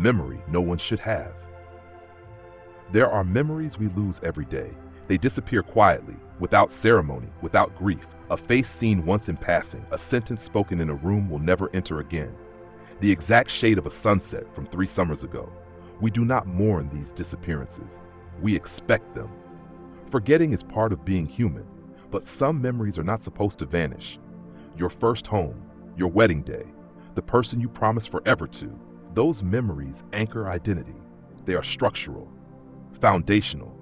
memory no one should have. There are memories we lose every day. They disappear quietly, without ceremony, without grief. A face seen once in passing, a sentence spoken in a room we'll never enter again. The exact shade of a sunset from 3 summers ago. We do not mourn these disappearances. We expect them. Forgetting is part of being human, but some memories are not supposed to vanish. Your first home, your wedding day, the person you promised forever to, those memories anchor identity. They are structural, foundational.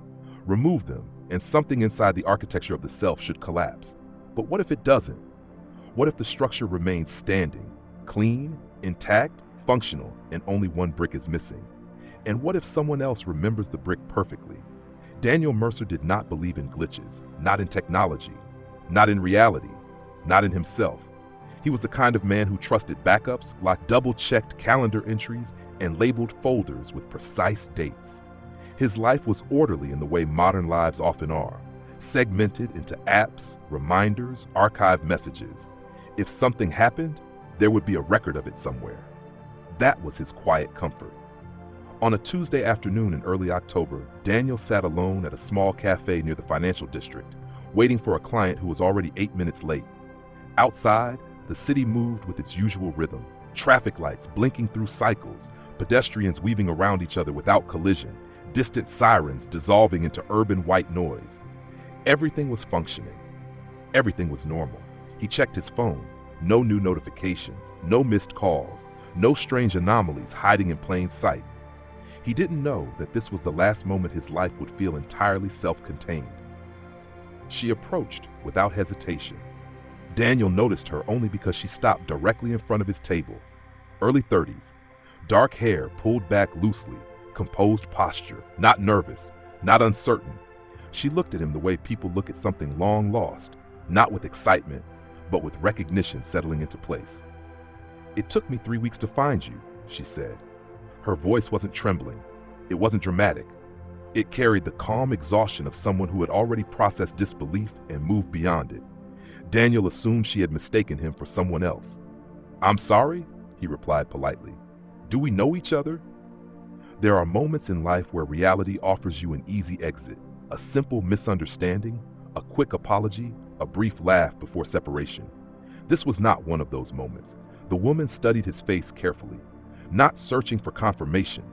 Remove them, and something inside the architecture of the self should collapse. But what if it doesn't? What if the structure remains standing, clean, intact, functional, and only one brick is missing? And what if someone else remembers the brick perfectly? Daniel Mercer did not believe in glitches, not in technology, not in reality, not in himself. He was the kind of man who trusted backups, locked double-checked calendar entries, and labeled folders with precise dates. His life was orderly in the way modern lives often are, segmented into apps, reminders, archived messages. If something happened, there would be a record of it somewhere. That was his quiet comfort. On a Tuesday afternoon in early October, Daniel sat alone at a small cafe near the financial district, waiting for a client who was already 8 minutes late. Outside, the city moved with its usual rhythm, traffic lights blinking through cycles, pedestrians weaving around each other without collision, distant sirens dissolving into urban white noise. Everything was functioning. Everything was normal. He checked his phone. No new notifications, no missed calls, no strange anomalies hiding in plain sight. He didn't know that this was the last moment his life would feel entirely self-contained. She approached without hesitation. Daniel noticed her only because she stopped directly in front of his table. Early 30s, dark hair pulled back loosely, composed posture, not nervous, not uncertain. She looked at him the way people look at something long lost, not with excitement, but with recognition settling into place. "It took me 3 weeks to find you," she said. Her voice wasn't trembling. It wasn't dramatic. It carried the calm exhaustion of someone who had already processed disbelief and moved beyond it. Daniel assumed she had mistaken him for someone else. "I'm sorry," he replied politely. "Do we know each other?" There are moments in life where reality offers you an easy exit, a simple misunderstanding, a quick apology, a brief laugh before separation. This was not one of those moments. The woman studied his face carefully, not searching for confirmation,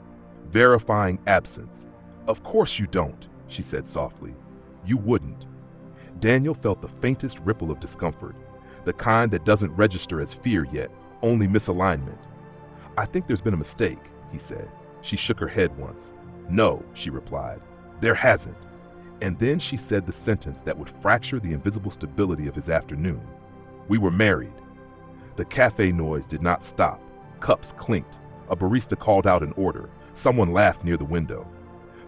verifying absence. "Of course you don't," she said softly. "You wouldn't." Daniel felt the faintest ripple of discomfort, the kind that doesn't register as fear yet, only misalignment. "I think there's been a mistake," he said. She shook her head once. "No," she replied, "there hasn't." And then she said the sentence that would fracture the invisible stability of his afternoon. "We were married." The cafe noise did not stop. Cups clinked. A barista called out an order. Someone laughed near the window.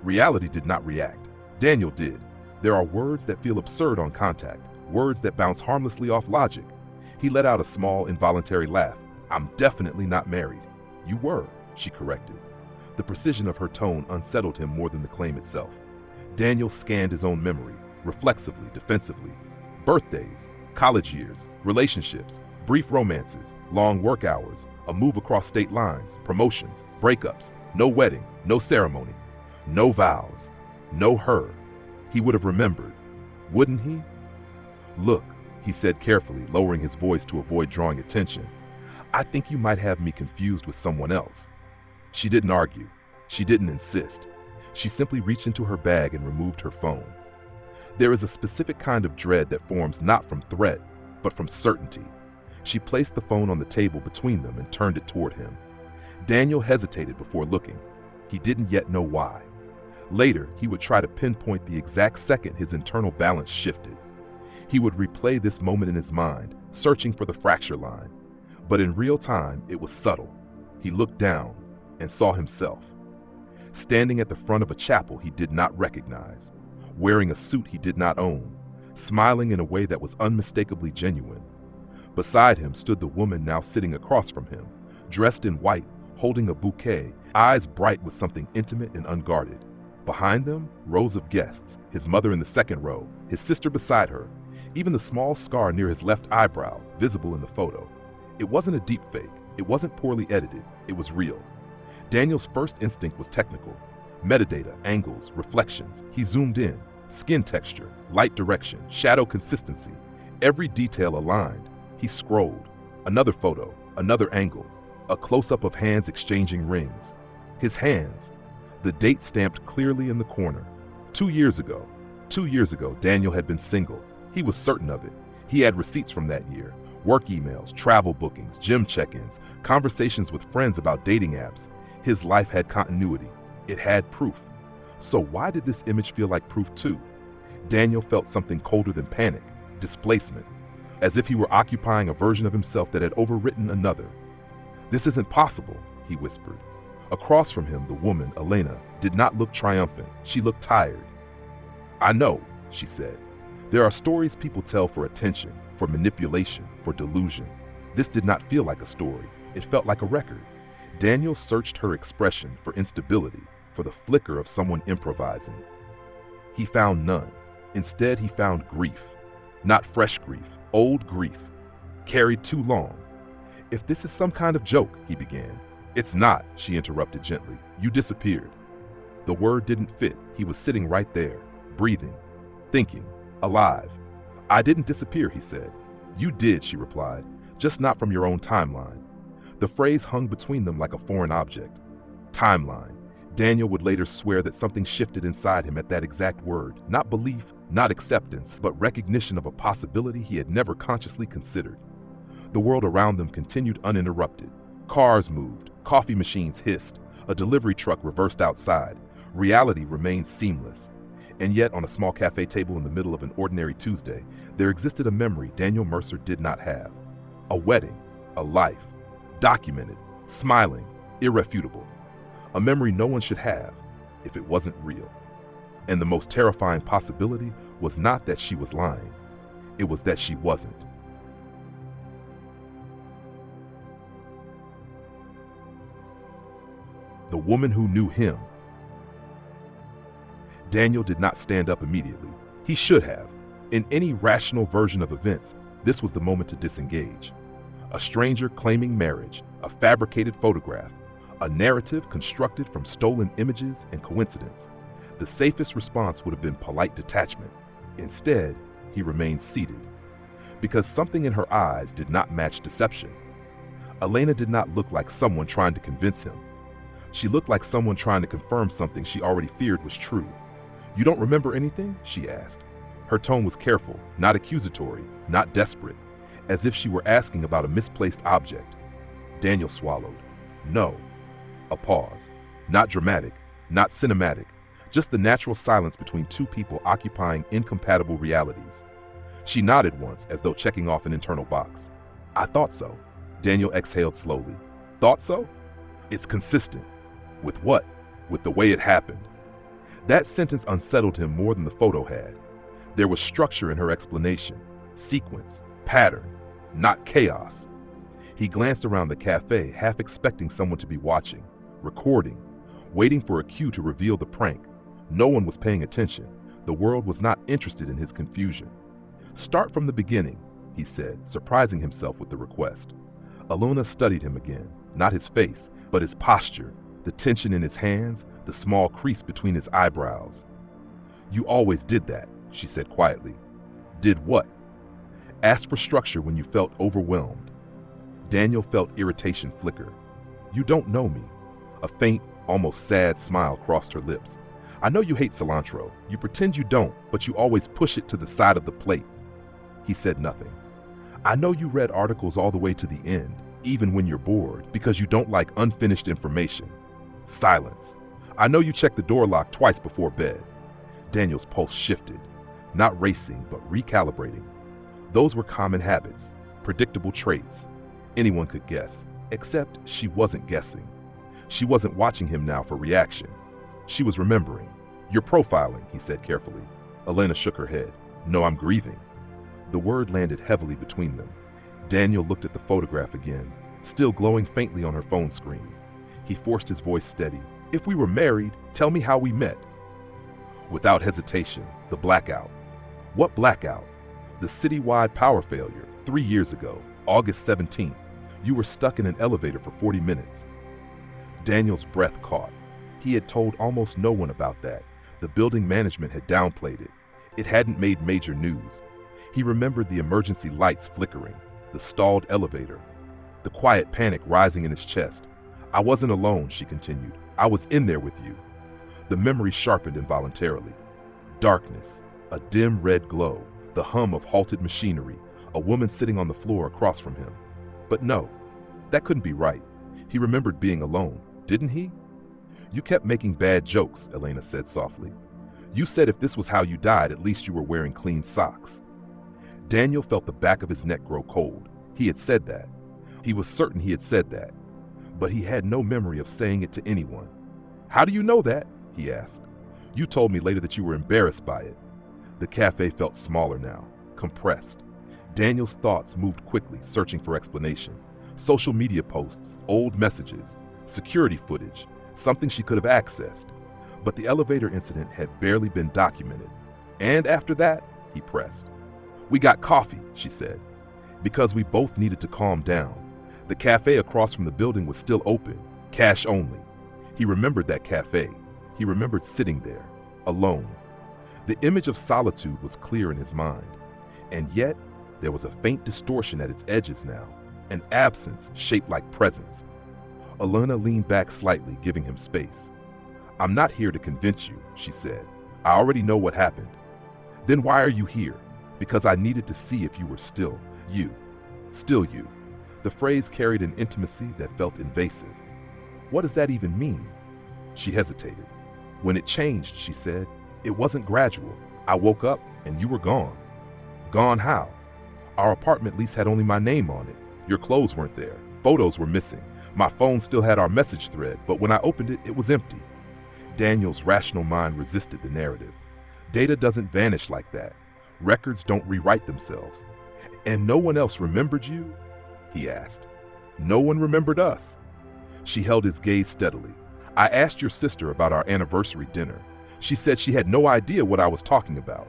Reality did not react. Daniel did. There are words that feel absurd on contact, words that bounce harmlessly off logic. He let out a small, involuntary laugh. "I'm definitely not married." "You were," she corrected. The precision of her tone unsettled him more than the claim itself. Daniel scanned his own memory, reflexively, defensively. Birthdays, college years, relationships, brief romances, long work hours, a move across state lines, promotions, breakups, no wedding, no ceremony, no vows, no her. He would have remembered, wouldn't he? "Look," he said carefully, lowering his voice to avoid drawing attention. "I think you might have me confused with someone else." She didn't argue. She didn't insist. She simply reached into her bag and removed her phone. There is a specific kind of dread that forms not from threat, but from certainty. She placed the phone on the table between them and turned it toward him. Daniel hesitated before looking. He didn't yet know why. Later, he would try to pinpoint the exact second his internal balance shifted. He would replay this moment in his mind, searching for the fracture line. But in real time, it was subtle. He looked down and saw himself, standing at the front of a chapel he did not recognize, wearing a suit he did not own, smiling in a way that was unmistakably genuine. Beside him stood the woman now sitting across from him, dressed in white, holding a bouquet, eyes bright with something intimate and unguarded. Behind them, rows of guests, his mother in the second row, his sister beside her, even the small scar near his left eyebrow, visible in the photo. It wasn't a deep fake. It wasn't poorly edited. It was real. Daniel's first instinct was technical. Metadata, angles, reflections. He zoomed in. Skin texture, light direction, shadow consistency. Every detail aligned. He scrolled. Another photo, another angle. A close-up of hands exchanging rings. His hands. The date stamped clearly in the corner. 2 years ago. 2 years ago, Daniel had been single. He was certain of it. He had receipts from that year. Work emails, travel bookings, gym check-ins, conversations with friends about dating apps. His life had continuity. It had proof. So why did this image feel like proof too? Daniel felt something colder than panic, displacement, as if he were occupying a version of himself that had overwritten another. "This isn't possible," he whispered. Across from him, the woman, Elena, did not look triumphant. She looked tired. "I know," she said. "There are stories people tell for attention, for manipulation, for delusion. This did not feel like a story. It felt like a record." Daniel searched her expression for instability, for the flicker of someone improvising. He found none. Instead, he found grief. Not fresh grief, old grief, carried too long. "If this is some kind of joke," he began. "It's not," she interrupted gently. "You disappeared." The word didn't fit. He was sitting right there, breathing, thinking, alive. "I didn't disappear," he said. "You did," she replied, "just not from your own timeline." The phrase hung between them like a foreign object. Timeline. Daniel would later swear that something shifted inside him at that exact word. Not belief, not acceptance, but recognition of a possibility he had never consciously considered. The world around them continued uninterrupted. Cars moved, coffee machines hissed, a delivery truck reversed outside. Reality remained seamless. And yet, on a small cafe table in the middle of an ordinary Tuesday, there existed a memory Daniel Mercer did not have. A wedding, a life, documented, smiling, irrefutable. A memory no one should have if it wasn't real. And the most terrifying possibility was not that she was lying. It was that she wasn't. The woman who knew him. Daniel did not stand up immediately. He should have. In any rational version of events, this was the moment to disengage. A stranger claiming marriage, a fabricated photograph, a narrative constructed from stolen images and coincidence. The safest response would have been polite detachment. Instead, he remained seated. Because something in her eyes did not match deception. Elena did not look like someone trying to convince him. She looked like someone trying to confirm something she already feared was true. "You don't remember anything?" she asked. Her tone was careful, not accusatory, not desperate, as if she were asking about a misplaced object. Daniel swallowed. "No." A pause. Not dramatic, not cinematic, just the natural silence between two people occupying incompatible realities. She nodded once, as though checking off an internal box. "I thought so." Daniel exhaled slowly. "Thought so?" "It's consistent." With what? With the way it happened. That sentence unsettled him more than the photo had. There was structure in her explanation, sequence, pattern, not chaos. He glanced around the cafe, half expecting someone to be watching, recording, waiting for a cue to reveal the prank. No one was paying attention. The world was not interested in his confusion. "Start from the beginning," he said, surprising himself with the request. Aluna studied him again, not his face, but his posture, the tension in his hands, the small crease between his eyebrows. "You always did that," she said quietly. "Did what?" "Asked for structure when you felt overwhelmed." Daniel felt irritation flicker. "You don't know me." A faint, almost sad smile crossed her lips. "I know you hate cilantro. You pretend you don't, but you always push it to the side of the plate." He said nothing. "I know you read articles all the way to the end, even when you're bored, because you don't like unfinished information." Silence. "I know you check the door lock twice before bed." Daniel's pulse shifted, not racing, but recalibrating. Those were common habits, predictable traits. Anyone could guess, except she wasn't guessing. She wasn't watching him now for reaction. She was remembering. "You're profiling," he said carefully. Elena shook her head. "No, I'm grieving." The word landed heavily between them. Daniel looked at the photograph again, still glowing faintly on her phone screen. He forced his voice steady. "If we were married, tell me how we met." Without hesitation, the blackout. What blackout? The citywide power failure, 3 years ago, August 17th. You were stuck in an elevator for 40 minutes. Daniel's breath caught. He had told almost no one about that. The building management had downplayed it. It hadn't made major news. He remembered the emergency lights flickering, the stalled elevator, the quiet panic rising in his chest. "I wasn't alone," she continued. "I was in there with you." The memory sharpened involuntarily. Darkness, a dim red glow, the hum of halted machinery, a woman sitting on the floor across from him. But no, that couldn't be right. He remembered being alone, didn't he? "You kept making bad jokes," Elena said softly. "You said if this was how you died, at least you were wearing clean socks." Daniel felt the back of his neck grow cold. He had said that. He was certain he had said that. But he had no memory of saying it to anyone. "How do you know that?" he asked. "You told me later that you were embarrassed by it." The cafe felt smaller now, compressed. Daniel's thoughts moved quickly, searching for explanation. Social media posts, old messages, security footage, something she could have accessed. But the elevator incident had barely been documented. "And after that," he pressed. "We got coffee," she said, because we both needed to calm down. The cafe across from the building was still open, cash only. He remembered that cafe. He remembered sitting there, alone. The image of solitude was clear in his mind. And yet, there was a faint distortion at its edges now, an absence shaped like presence. Elena leaned back slightly, giving him space. "I'm not here to convince you," she said. "I already know what happened." "Then why are you here?" "Because I needed to see if you were still you. Still you." The phrase carried an intimacy that felt invasive. "What does that even mean?" She hesitated. "When it changed," she said, "it wasn't gradual. I woke up and you were gone." "Gone how?" "Our apartment lease had only my name on it. Your clothes weren't there. Photos were missing. My phone still had our message thread, but when I opened it, it was empty." Daniel's rational mind resisted the narrative. Data doesn't vanish like that. Records don't rewrite themselves. "And no one else remembered you?" he asked. "No one remembered us." She held his gaze steadily. "I asked your sister about our anniversary dinner. She said she had no idea what I was talking about."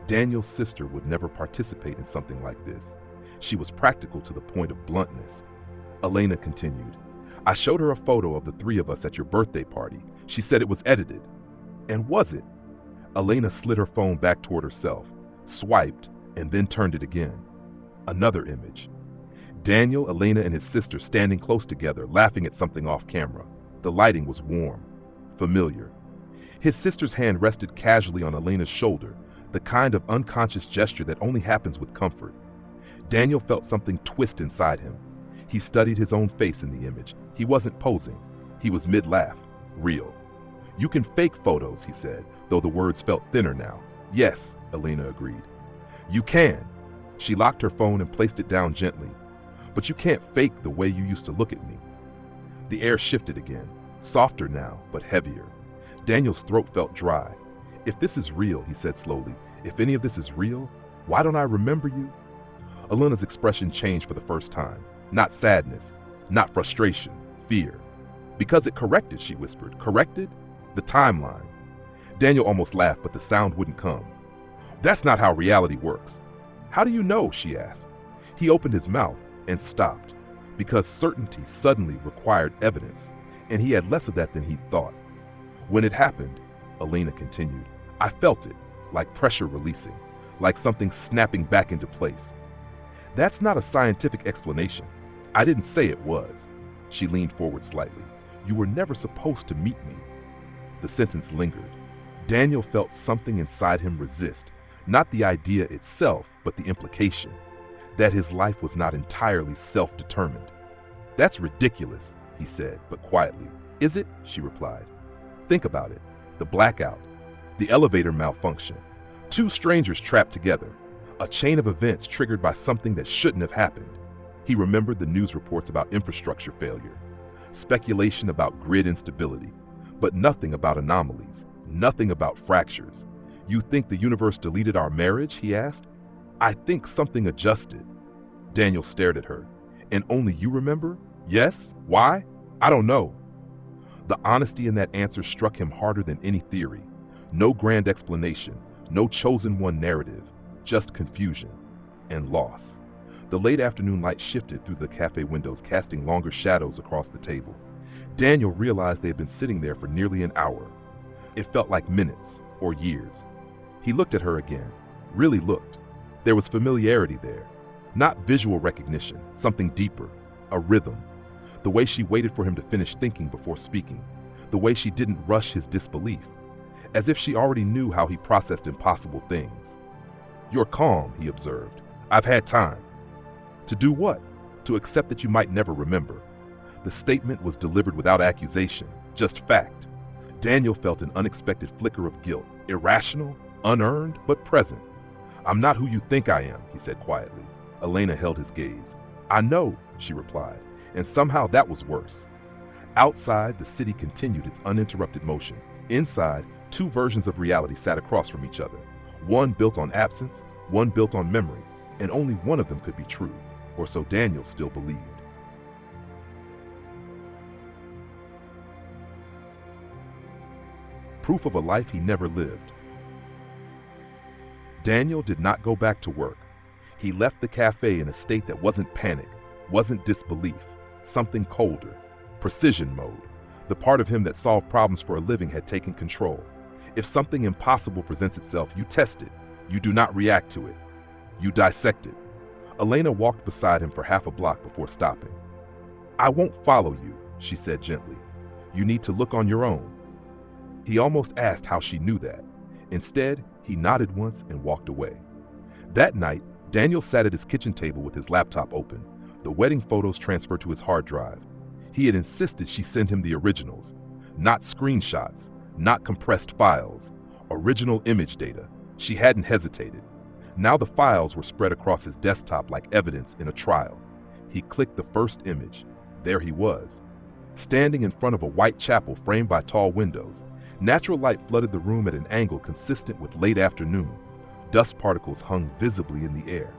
Daniel's sister would never participate in something like this. She was practical to the point of bluntness. Elena continued. "I showed her a photo of the three of us at your birthday party. She said it was edited." "And was it?" Elena slid her phone back toward herself, swiped, and then turned it again. Another image. Daniel, Elena, and his sister standing close together, laughing at something off camera. The lighting was warm, familiar. His sister's hand rested casually on Elena's shoulder, the kind of unconscious gesture that only happens with comfort. Daniel felt something twist inside him. He studied his own face in the image. He wasn't posing. He was mid-laugh, real. "You can fake photos," he said, though the words felt thinner now. "Yes," Elena agreed. "You can." She locked her phone and placed it down gently. "But you can't fake the way you used to look at me." The air shifted again, softer now, but heavier. Daniel's throat felt dry. "If this is real," he said slowly, "if any of this is real, why don't I remember you?" Elena's expression changed for the first time. Not sadness, not frustration, fear. "Because it corrected," she whispered. "Corrected? The timeline." Daniel almost laughed, but the sound wouldn't come. "That's not how reality works." "How do you know?" she asked. He opened his mouth and stopped, because certainty suddenly required evidence, and he had less of that than he'd thought. "When it happened," Elena continued, "I felt it, like pressure releasing, like something snapping back into place. That's not a scientific explanation. I didn't say it was." She leaned forward slightly. "You were never supposed to meet me." The sentence lingered. Daniel felt something inside him resist, not the idea itself, but the implication, that his life was not entirely self-determined. "That's ridiculous," he said, but quietly. "Is it?" she replied. "Think about it. The blackout, the elevator malfunction, two strangers trapped together, a chain of events triggered by something that shouldn't have happened." He remembered the news reports about infrastructure failure, speculation about grid instability, but nothing about anomalies, nothing about fractures. "You think the universe deleted our marriage?" he asked. "I think something adjusted." Daniel stared at her. "And only you remember?" "Yes. Why?" "I don't know." The honesty in that answer struck him harder than any theory. No grand explanation, no chosen one narrative, just confusion and loss. The late afternoon light shifted through the cafe windows, casting longer shadows across the table. Daniel realized they had been sitting there for nearly an hour. It felt like minutes or years. He looked at her again, really looked. There was familiarity there, not visual recognition, something deeper, a rhythm. The way she waited for him to finish thinking before speaking, the way she didn't rush his disbelief, as if she already knew how he processed impossible things. "You're calm," he observed. "I've had time." To do what? To accept that you might never remember. The statement was delivered without accusation, just fact. Daniel felt an unexpected flicker of guilt, irrational, unearned, but present. "I'm not who you think I am," he said quietly. Elena held his gaze. "I know," she replied, and somehow that was worse. Outside, the city continued its uninterrupted motion. Inside, two versions of reality sat across from each other. One built on absence, one built on memory, and only one of them could be true, or so Daniel still believed. Proof of a life he never lived. Daniel did not go back to work. He left the cafe in a state that wasn't panic, wasn't disbelief, something colder, precision mode. The part of him that solved problems for a living had taken control. If something impossible presents itself, you test it. You do not react to it. You dissect it. Elena walked beside him for half a block before stopping. "I won't follow you," she said gently. "You need to look on your own." He almost asked how she knew that. Instead, he nodded once and walked away. That night, Daniel sat at his kitchen table with his laptop open, the wedding photos transferred to his hard drive. He had insisted she send him the originals, not screenshots, not compressed files, original image data. She hadn't hesitated. Now the files were spread across his desktop like evidence in a trial. He clicked the first image. There he was, standing in front of a white chapel framed by tall windows. Natural light flooded the room at an angle consistent with late afternoon. Dust particles hung visibly in the air.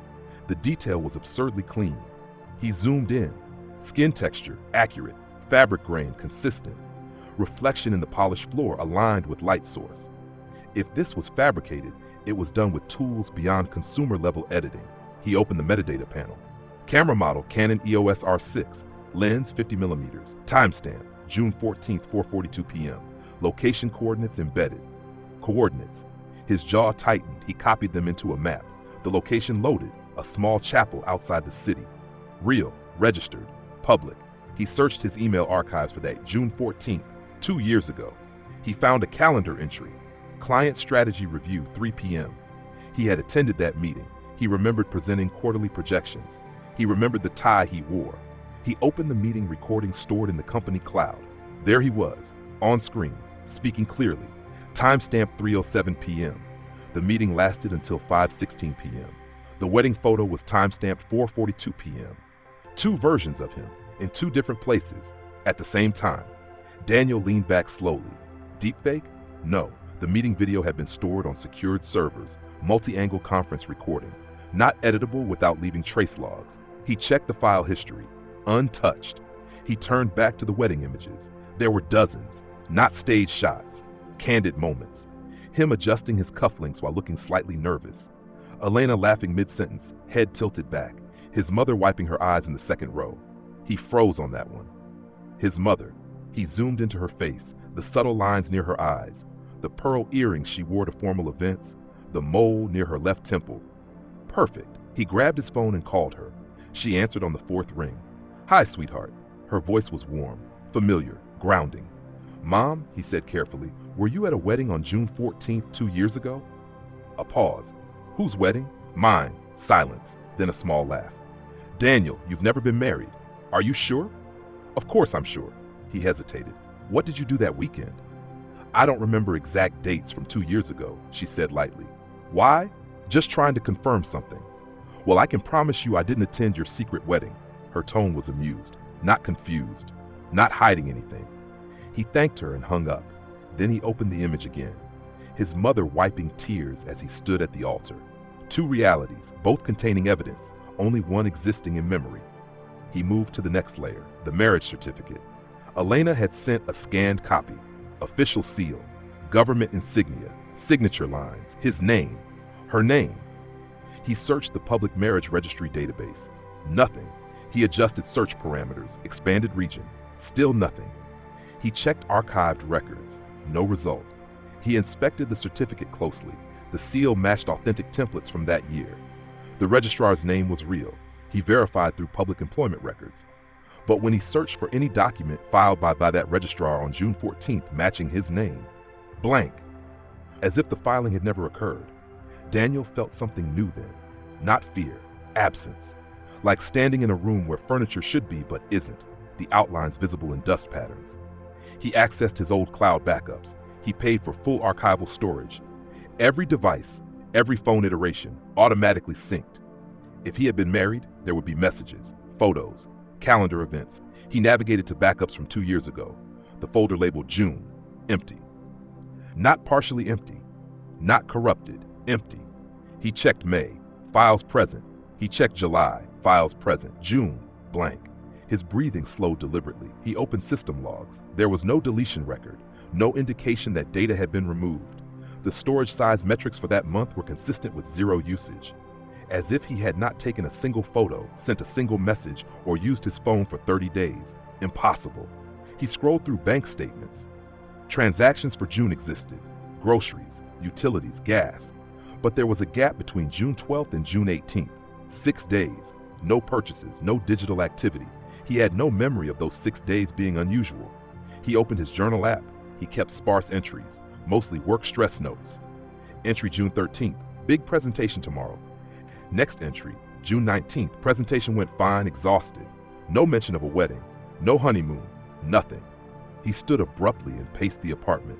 The detail was absurdly clean. He zoomed in. Skin texture, accurate. Fabric grain, consistent. Reflection in the polished floor aligned with light source. If this was fabricated, it was done with tools beyond consumer-level editing. He opened the metadata panel. Camera model Canon EOS R6, lens 50mm, timestamp June 14th, 4:42 p.m. Location coordinates embedded. Coordinates. His jaw tightened. He copied them into a map. The location loaded, a small chapel outside the city. Real, registered, public. He searched his email archives for that June 14th, 2 years ago. He found a calendar entry. Client strategy review, 3 p.m. He had attended that meeting. He remembered presenting quarterly projections. He remembered the tie he wore. He opened the meeting recording stored in the company cloud. There he was, on screen, speaking clearly. Timestamp 3:07 p.m. The meeting lasted until 5:16 p.m. The wedding photo was timestamped 4:42 p.m. Two versions of him, in two different places, at the same time. Daniel leaned back slowly. Deepfake? No. The meeting video had been stored on secured servers, multi-angle conference recording, not editable without leaving trace logs. He checked the file history, untouched. He turned back to the wedding images. There were dozens, not staged shots, candid moments. Him adjusting his cufflinks while looking slightly nervous. Elena laughing mid-sentence, head tilted back. His mother wiping her eyes in the second row. He froze on that one. His mother. He zoomed into her face, the subtle lines near her eyes, the pearl earrings she wore to formal events, the mole near her left temple. Perfect. He grabbed his phone and called her. She answered on the fourth ring. "Hi, sweetheart." Her voice was warm, familiar, grounding. "Mom," he said carefully, "were you at a wedding on June 14th, 2 years ago?" A pause. "Whose wedding?" "Mine." Silence, then a small laugh. "Daniel, you've never been married. Are you sure?" "Of course I'm sure." He hesitated. "What did you do that weekend?" "I don't remember exact dates from 2 years ago," she said lightly. "Why?" "Just trying to confirm something." "Well, I can promise you I didn't attend your secret wedding." Her tone was amused, not confused, not hiding anything. He thanked her and hung up. Then he opened the image again. His mother wiping tears as he stood at the altar. Two realities, both containing evidence, only one existing in memory. He moved to the next layer, the marriage certificate. Elena had sent a scanned copy, official seal, government insignia, signature lines, his name, her name. He searched the public marriage registry database. Nothing. He adjusted search parameters, expanded region. Still nothing. He checked archived records. No result. He inspected the certificate closely. The seal matched authentic templates from that year. The registrar's name was real. He verified through public employment records. But when he searched for any document filed by that registrar on June 14th matching his name, blank. As if the filing had never occurred. Daniel felt something new then. Not fear, absence. Like standing in a room where furniture should be but isn't, the outlines visible in dust patterns. He accessed his old cloud backups. He paid for full archival storage. Every device, every phone iteration, automatically synced. If he had been married, there would be messages, photos, calendar events. He navigated to backups from 2 years ago. The folder labeled June, empty. Not partially empty, not corrupted, empty. He checked May, files present. He checked July, files present. June, blank. His breathing slowed deliberately. He opened system logs. There was no deletion record, no indication that data had been removed. The storage size metrics for that month were consistent with zero usage. As if he had not taken a single photo, sent a single message, or used his phone for 30 days. Impossible. He scrolled through bank statements. Transactions for June existed. Groceries, utilities, gas. But there was a gap between June 12th and June 18th. 6 days. No purchases, no digital activity. He had no memory of those 6 days being unusual. He opened his journal app. He kept sparse entries, mostly work stress notes. Entry June 13th, big presentation tomorrow. Next entry, June 19th, presentation went fine, exhausted. No mention of a wedding, no honeymoon, nothing. He stood abruptly and paced the apartment.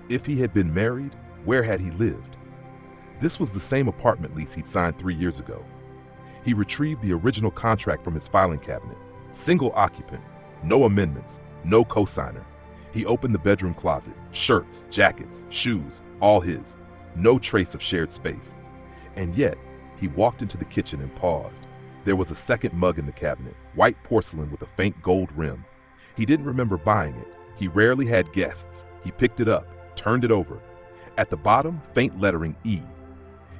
If he had been married, where had he lived? This was the same apartment lease he'd signed 3 years ago. He retrieved the original contract from his filing cabinet. Single occupant, no amendments, no cosigner. He opened the bedroom closet, shirts, jackets, shoes, all his. No trace of shared space. And yet, he walked into the kitchen and paused. There was a second mug in the cabinet, white porcelain with a faint gold rim. He didn't remember buying it. He rarely had guests. He picked it up, turned it over. At the bottom, faint lettering E.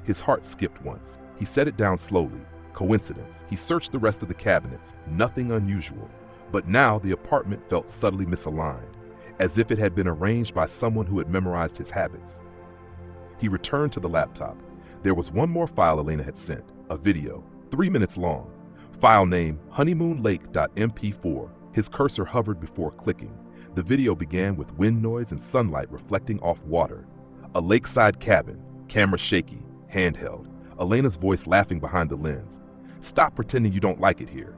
His heart skipped once. He set it down slowly. Coincidence. He searched the rest of the cabinets. Nothing unusual. But now the apartment felt subtly misaligned, as if it had been arranged by someone who had memorized his habits. He returned to the laptop. There was one more file Elena had sent, a video, 3 minutes long. File name honeymoonlake.mp4. His cursor hovered before clicking. The video began with wind noise and sunlight reflecting off water. A lakeside cabin, camera shaky, handheld. Elena's voice laughing behind the lens. Stop pretending you don't like it here.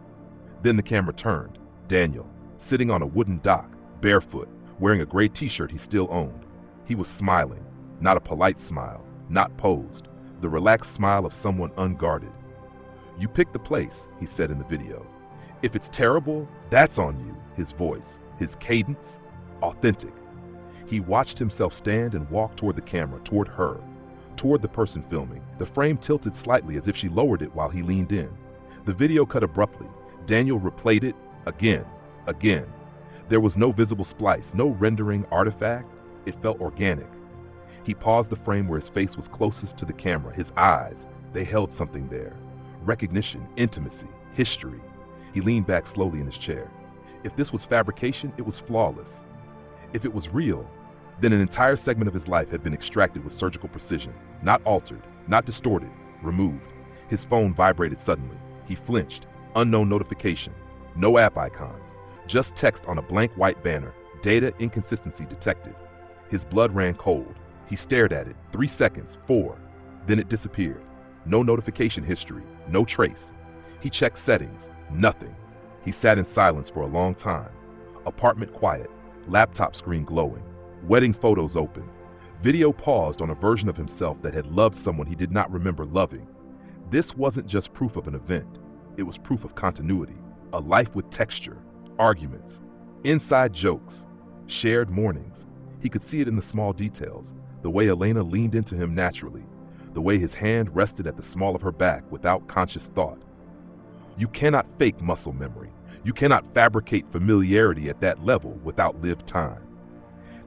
Then the camera turned. Daniel, sitting on a wooden dock, barefoot, wearing a gray t-shirt he still owned. He was smiling, not a polite smile, not posed, the relaxed smile of someone unguarded. You picked the place, he said in the video. If it's terrible, that's on you, his voice, his cadence, authentic. He watched himself stand and walk toward the camera, toward her, toward the person filming. The frame tilted slightly as if she lowered it while he leaned in. The video cut abruptly. Daniel replayed it again, again. There was no visible splice, no rendering artifact. It felt organic. He paused the frame where his face was closest to the camera. His eyes, they held something there. Recognition, intimacy, history. He leaned back slowly in his chair. If this was fabrication, it was flawless. If it was real, then an entire segment of his life had been extracted with surgical precision, not altered, not distorted, removed. His phone vibrated suddenly. He flinched. Unknown notification. No app icon. Just text on a blank white banner. Data inconsistency detected. His blood ran cold. He stared at it. 3 seconds, 4. Then it disappeared. No notification history. No trace. He checked settings. Nothing. He sat in silence for a long time. Apartment quiet. Laptop screen glowing. Wedding photos open. Video paused on a version of himself that had loved someone he did not remember loving. This wasn't just proof of an event. It was proof of continuity. A life with texture. Arguments. Inside jokes. Shared mornings. He could see it in the small details. The way Elena leaned into him naturally. The way his hand rested at the small of her back without conscious thought. You cannot fake muscle memory. You cannot fabricate familiarity at that level without lived time.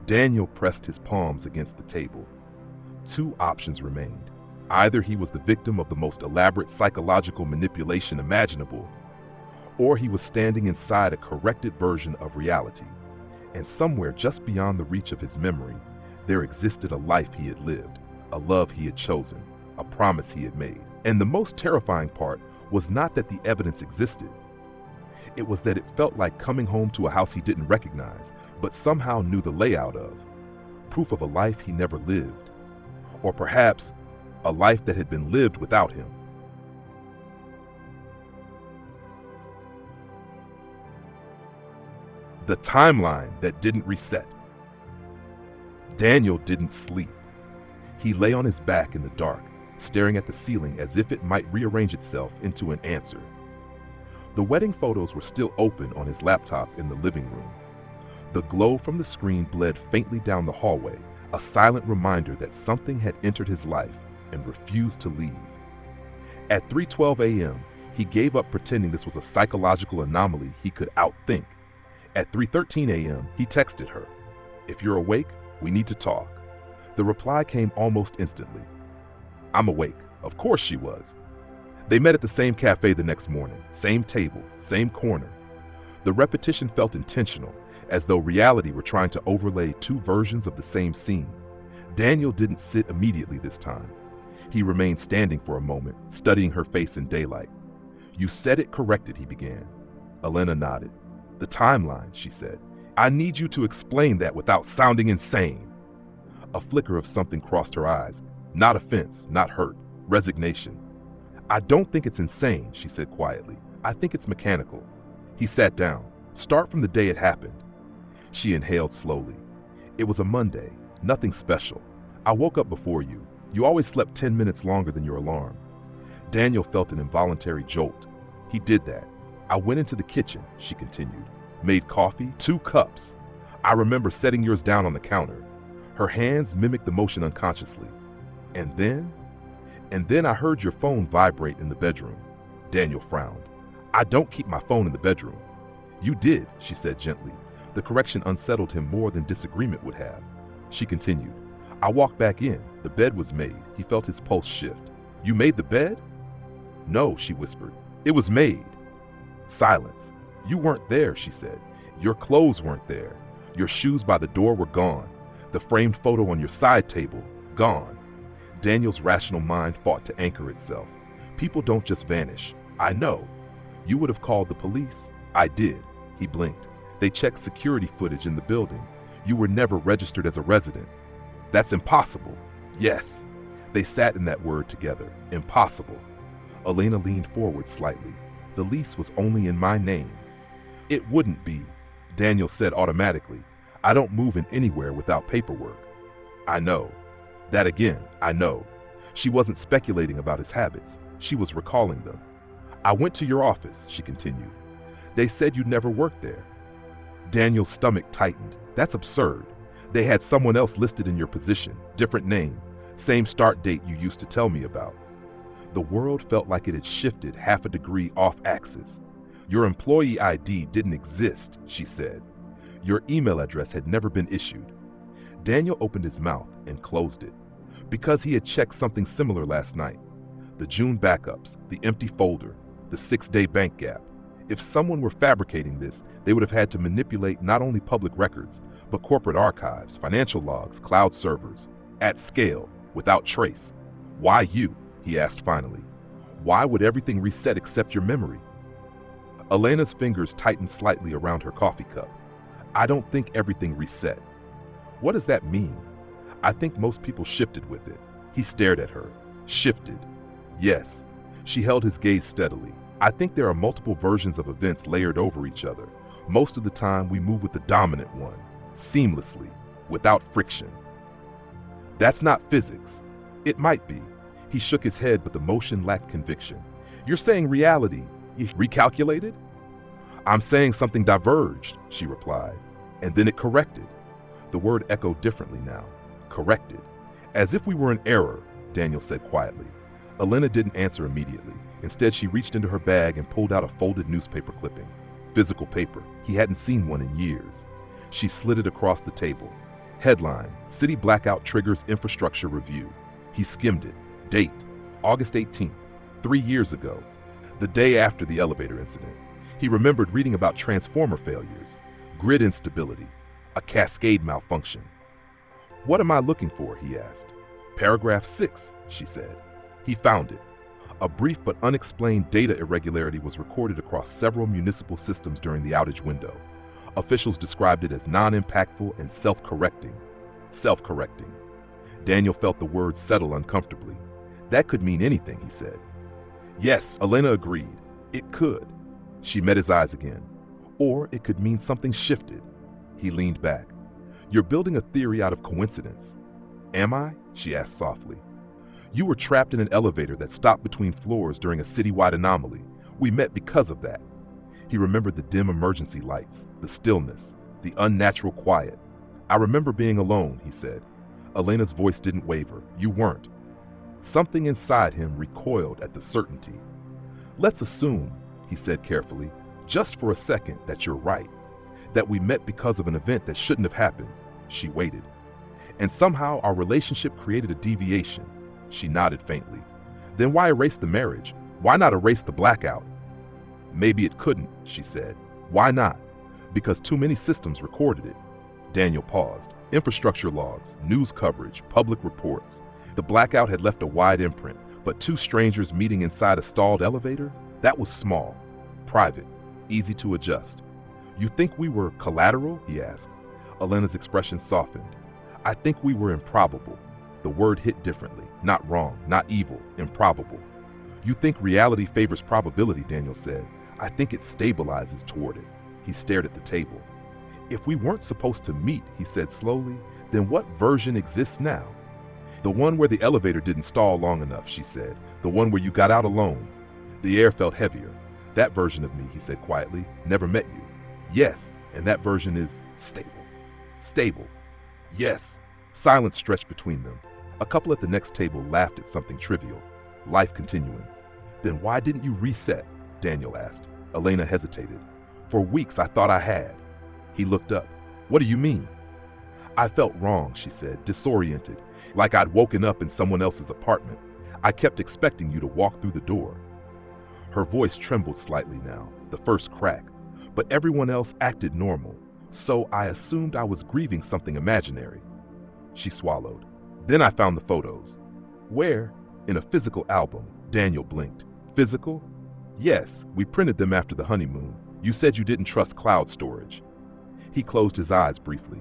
Daniel pressed his palms against the table. 2 options remained. Either he was the victim of the most elaborate psychological manipulation imaginable, or he was standing inside a corrected version of reality. And somewhere just beyond the reach of his memory, there existed a life he had lived, a love he had chosen, a promise he had made. And the most terrifying part was not that the evidence existed. It was that it felt like coming home to a house he didn't recognize, but somehow knew the layout of. Proof of a life he never lived. Or perhaps a life that had been lived without him. The timeline that didn't reset. Daniel didn't sleep. He lay on his back in the dark, staring at the ceiling as if it might rearrange itself into an answer. The wedding photos were still open on his laptop in the living room. The glow from the screen bled faintly down the hallway, a silent reminder that something had entered his life and refused to leave. At 3:12 a.m., he gave up pretending this was a psychological anomaly he could outthink. At 3:13 a.m., he texted her, "If you're awake, we need to talk." The reply came almost instantly. "I'm awake." Of course she was. They met at the same cafe the next morning, same table, same corner. The repetition felt intentional, as though reality were trying to overlay two versions of the same scene. Daniel didn't sit immediately this time. He remained standing for a moment, studying her face in daylight. "You said it corrected," he began. Elena nodded. "The timeline," she said. "I need you to explain that without sounding insane." A flicker of something crossed her eyes. Not offense, not hurt, resignation. "I don't think it's insane," she said quietly. "I think it's mechanical." He sat down. "Start from the day it happened." She inhaled slowly. "It was a Monday, nothing special. I woke up before you. You always slept 10 minutes longer than your alarm." Daniel felt an involuntary jolt. He did that. "I went into the kitchen," she continued. "Made coffee, 2 cups. I remember setting yours down on the counter." Her hands mimicked the motion unconsciously. And then I heard your phone vibrate in the bedroom." Daniel frowned. "I don't keep my phone in the bedroom." "You did," she said gently. The correction unsettled him more than disagreement would have. She continued. "I walked back in. The bed was made." He felt his pulse shift. "You made the bed?" "No," she whispered. "It was made." Silence. "You weren't there," she said. "Your clothes weren't there. Your shoes by the door were gone. The framed photo on your side table, gone." Daniel's rational mind fought to anchor itself. "People don't just vanish. I know. You would have called the police." "I did." He blinked. "They checked security footage in the building. You were never registered as a resident." "That's impossible." "Yes." They sat in that word together. Impossible. Elena leaned forward slightly. "The lease was only in my name." "It wouldn't be," Daniel said automatically. "I don't move in anywhere without paperwork." "I know." That again, "I know." She wasn't speculating about his habits. She was recalling them. "I went to your office," she continued. "They said you never worked there." Daniel's stomach tightened. "That's absurd. They had someone else listed in your position, different name, same start date you used to tell me about." The world felt like it had shifted half a degree off axis. "Your employee ID didn't exist," she said. "Your email address had never been issued." Daniel opened his mouth and closed it, because he had checked something similar last night. The June backups, the empty folder, the 6-day bank gap. If someone were fabricating this, they would have had to manipulate not only public records, but corporate archives, financial logs, cloud servers, at scale, without trace. "Why you?" he asked finally. "Why would everything reset except your memory?" Elena's fingers tightened slightly around her coffee cup. "I don't think everything reset." "What does that mean?" "I think most people shifted with it." He stared at her. "Shifted?" "Yes." She held his gaze steadily. "I think there are multiple versions of events layered over each other. Most of the time, we move with the dominant one, seamlessly, without friction." "That's not physics." "It might be." He shook his head, but the motion lacked conviction. "You're saying reality recalculated?" "I'm saying something diverged," she replied. "And then it corrected." The word echoed differently now. Corrected. "As if we were in error," Daniel said quietly. Elena didn't answer immediately. Instead, she reached into her bag and pulled out a folded newspaper clipping. Physical paper. He hadn't seen one in years. She slid it across the table. Headline: City Blackout Triggers Infrastructure Review. He skimmed it. Date: August 18th, 3 years ago. The day after the elevator incident. He remembered reading about transformer failures, grid instability, A cascade malfunction. What am I looking for? He asked. Paragraph 6, she said. He found it. A brief but unexplained data irregularity was recorded across several municipal systems during the outage window. Officials described it as non-impactful and self-correcting. Self-correcting. Daniel felt the words settle uncomfortably. That could mean anything, he said. Yes, Elena agreed. It could. She met his eyes again. Or it could mean something shifted. He leaned back. You're building a theory out of coincidence. Am I? She asked softly. You were trapped in an elevator that stopped between floors during a citywide anomaly. We met because of that. He remembered the dim emergency lights, the stillness, the unnatural quiet. I remember being alone, he said. Elena's voice didn't waver. You weren't. Something inside him recoiled at the certainty. Let's assume, he said carefully, just for a second, that you're right. That we met because of an event that shouldn't have happened. She waited. And somehow our relationship created a deviation. She nodded faintly. Then why erase the marriage? Why not erase the blackout? Maybe it couldn't, she said. Why not? Because too many systems recorded it. Daniel paused. Infrastructure logs, news coverage, public reports. The blackout had left a wide imprint, but two strangers meeting inside a stalled elevator? That was small, private, easy to adjust. You think we were collateral? He asked. Elena's expression softened. I think we were improbable. The word hit differently. Not wrong, not evil, improbable. You think reality favors probability, Daniel said. I think it stabilizes toward it. He stared at the table. If we weren't supposed to meet, he said slowly, then what version exists now? The one where the elevator didn't stall long enough, she said. The one where you got out alone. The air felt heavier. That version of me, he said quietly, never met you. Yes, and that version is stable. Stable. Yes. Silence stretched between them. A couple at the next table laughed at something trivial. Life continuing. Then why didn't you reset? Daniel asked. Elena hesitated. For weeks I thought I had. He looked up. What do you mean? I felt wrong, she said, disoriented, like I'd woken up in someone else's apartment. I kept expecting you to walk through the door. Her voice trembled slightly now, the first crack, but everyone else acted normal, so I assumed I was grieving something imaginary. She swallowed. Then I found the photos. Where? In a physical album. Daniel blinked. Physical? Yes, we printed them after the honeymoon. You said you didn't trust cloud storage. He closed his eyes briefly.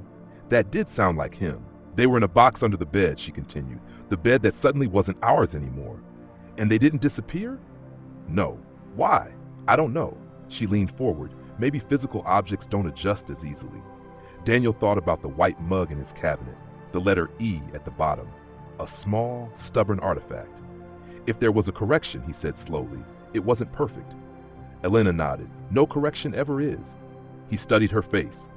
That did sound like him. They were in a box under the bed, she continued. The bed that suddenly wasn't ours anymore. And they didn't disappear? No. Why? I don't know. She leaned forward. Maybe physical objects don't adjust as easily. Daniel thought about the white mug in his cabinet, the letter E at the bottom, a small, stubborn artifact. If there was a correction, he said slowly, it wasn't perfect. Elena nodded. No correction ever is. He studied her face.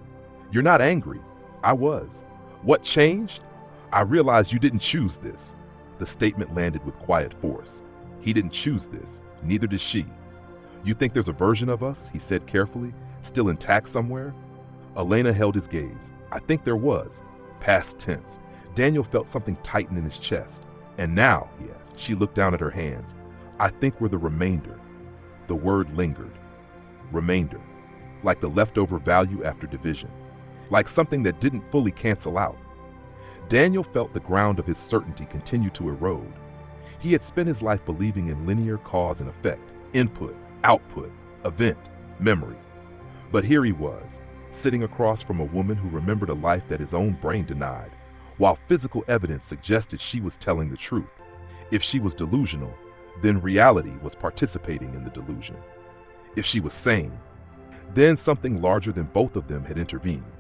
You're not angry. I was. What changed? I realized you didn't choose this. The statement landed with quiet force. He didn't choose this. Neither did she. You think there's a version of us, he said carefully, still intact somewhere? Elena held his gaze. I think there was. Past tense. Daniel felt something tighten in his chest. And now, he asked. She looked down at her hands. I think we're the remainder. The word lingered. Remainder. Like the leftover value after division. Like something that didn't fully cancel out. Daniel felt the ground of his certainty continue to erode. He had spent his life believing in linear cause and effect, input, output, event, memory. But here he was, sitting across from a woman who remembered a life that his own brain denied, while physical evidence suggested she was telling the truth. If she was delusional, then reality was participating in the delusion. If she was sane, then something larger than both of them had intervened.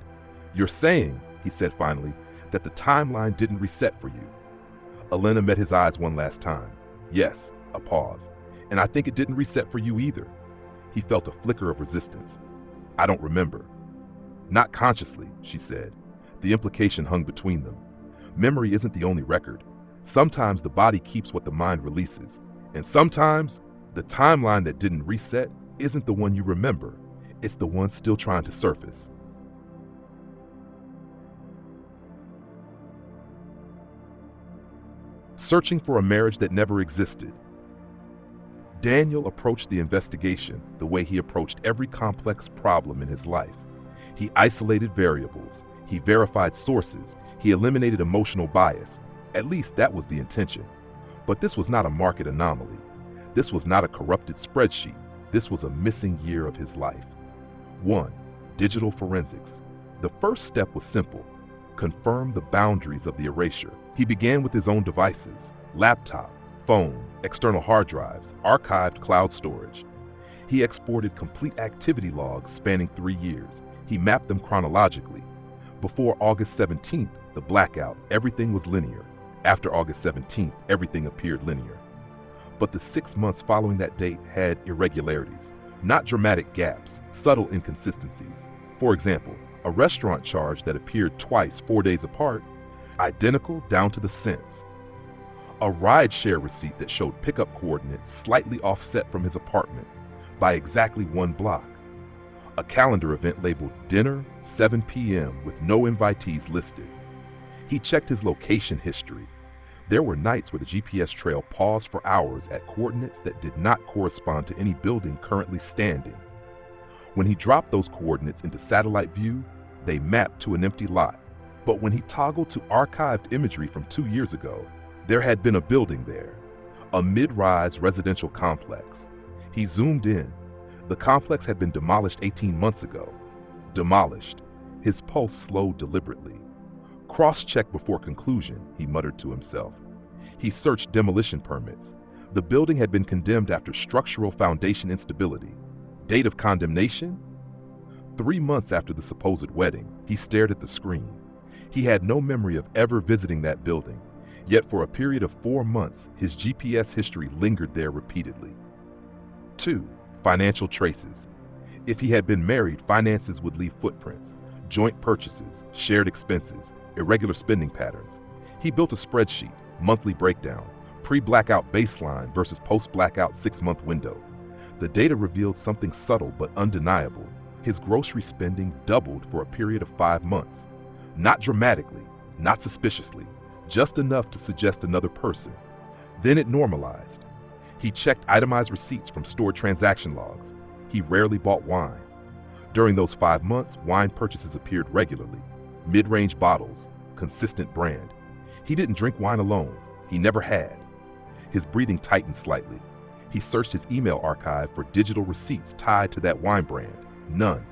You're saying, he said finally, that the timeline didn't reset for you. Elena met his eyes one last time. Yes, a pause. And I think it didn't reset for you either. He felt a flicker of resistance. I don't remember. Not consciously, she said. The implication hung between them. Memory isn't the only record. Sometimes the body keeps what the mind releases. And sometimes the timeline that didn't reset isn't the one you remember. It's the one still trying to surface. Searching for a marriage that never existed. Daniel approached the investigation the way he approached every complex problem in his life. He isolated variables. He verified sources. He eliminated emotional bias. At least that was the intention. But this was not a market anomaly. This was not a corrupted spreadsheet. This was a missing year of his life. 1. Digital forensics. The first step was simple: confirm the boundaries of the erasure. He began with his own devices: laptop, phone, external hard drives, archived cloud storage. He exported complete activity logs spanning 3 years. He mapped them chronologically. Before August 17th, the blackout, everything was linear. After August 17th, everything appeared linear. But the 6 months following that date had irregularities, not dramatic gaps, subtle inconsistencies. For example, a restaurant charge that appeared twice 4 days apart, identical down to the cents. A rideshare receipt that showed pickup coordinates slightly offset from his apartment by exactly 1 block. A calendar event labeled dinner, 7 p.m. with no invitees listed. He checked his location history. There were nights where the GPS trail paused for hours at coordinates that did not correspond to any building currently standing. When he dropped those coordinates into satellite view, they mapped to an empty lot. But when he toggled to archived imagery from 2 years ago, there had been a building there, a mid-rise residential complex. He zoomed in. The complex had been demolished 18 months ago. Demolished. His pulse slowed deliberately. Cross-check before conclusion, he muttered to himself. He searched demolition permits. The building had been condemned after structural foundation instability. Date of condemnation? 3 months after the supposed wedding. He stared at the screen. He had no memory of ever visiting that building, yet for a period of 4 months, his GPS history lingered there repeatedly. 2. Financial traces. If he had been married, finances would leave footprints: joint purchases, shared expenses, irregular spending patterns. He built a spreadsheet: monthly breakdown, pre-blackout baseline versus post-blackout 6-month window. The data revealed something subtle but undeniable. His grocery spending doubled for a period of 5 months. Not dramatically, not suspiciously, just enough to suggest another person. Then it normalized. He checked itemized receipts from stored transaction logs. He rarely bought wine. During those 5 months, wine purchases appeared regularly. Mid-range bottles, consistent brand. He didn't drink wine alone. He never had. His breathing tightened slightly. He searched his email archive for digital receipts tied to that wine brand. None.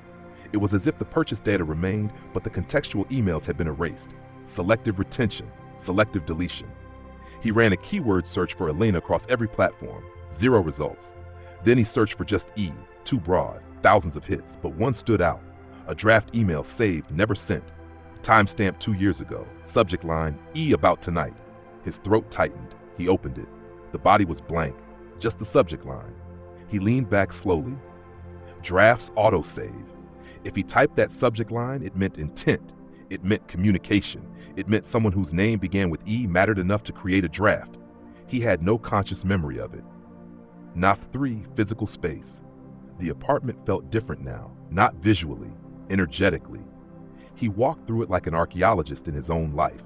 It was as if the purchase data remained, but the contextual emails had been erased. Selective retention, selective deletion. He ran a keyword search for Elena across every platform. 0 results. Then he searched for just E, too broad, thousands of hits, but one stood out. A draft email saved, never sent. Timestamp 2 years ago. Subject line, E about tonight. His throat tightened. He opened it. The body was blank, just the subject line. He leaned back slowly. Drafts autosave. If he typed that subject line, it meant intent. It meant communication. It meant someone whose name began with E mattered enough to create a draft. He had no conscious memory of it. NOF 3, physical space. The apartment felt different now, not visually, energetically. He walked through it like an archaeologist in his own life.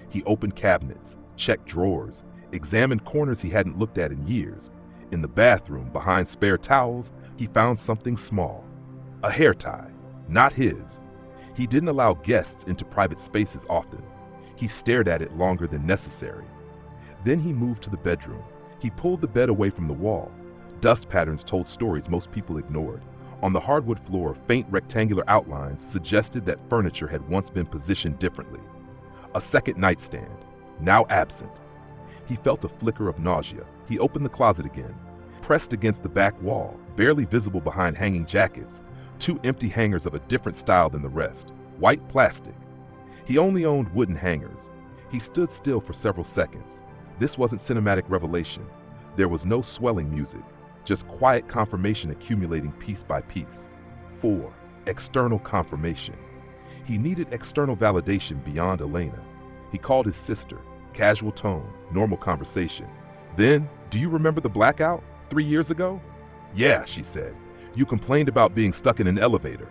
He opened cabinets, checked drawers, examined corners he hadn't looked at in years. In the bathroom, behind spare towels, he found something small. A hair tie, not his. He didn't allow guests into private spaces often. He stared at it longer than necessary. Then he moved to the bedroom. He pulled the bed away from the wall. Dust patterns told stories most people ignored. On the hardwood floor, faint rectangular outlines suggested that furniture had once been positioned differently. A second nightstand, now absent. He felt a flicker of nausea. He opened the closet again. Pressed against the back wall, barely visible behind hanging jackets, 2 empty hangers of a different style than the rest, white plastic. He only owned wooden hangers. He stood still for several seconds. This wasn't cinematic revelation. There was no swelling music, just quiet confirmation accumulating piece by piece. 4. External confirmation. He needed external validation beyond Elena. He called his sister, casual tone, normal conversation. Then, do you remember the blackout 3 years ago? Yeah, she said. You complained about being stuck in an elevator.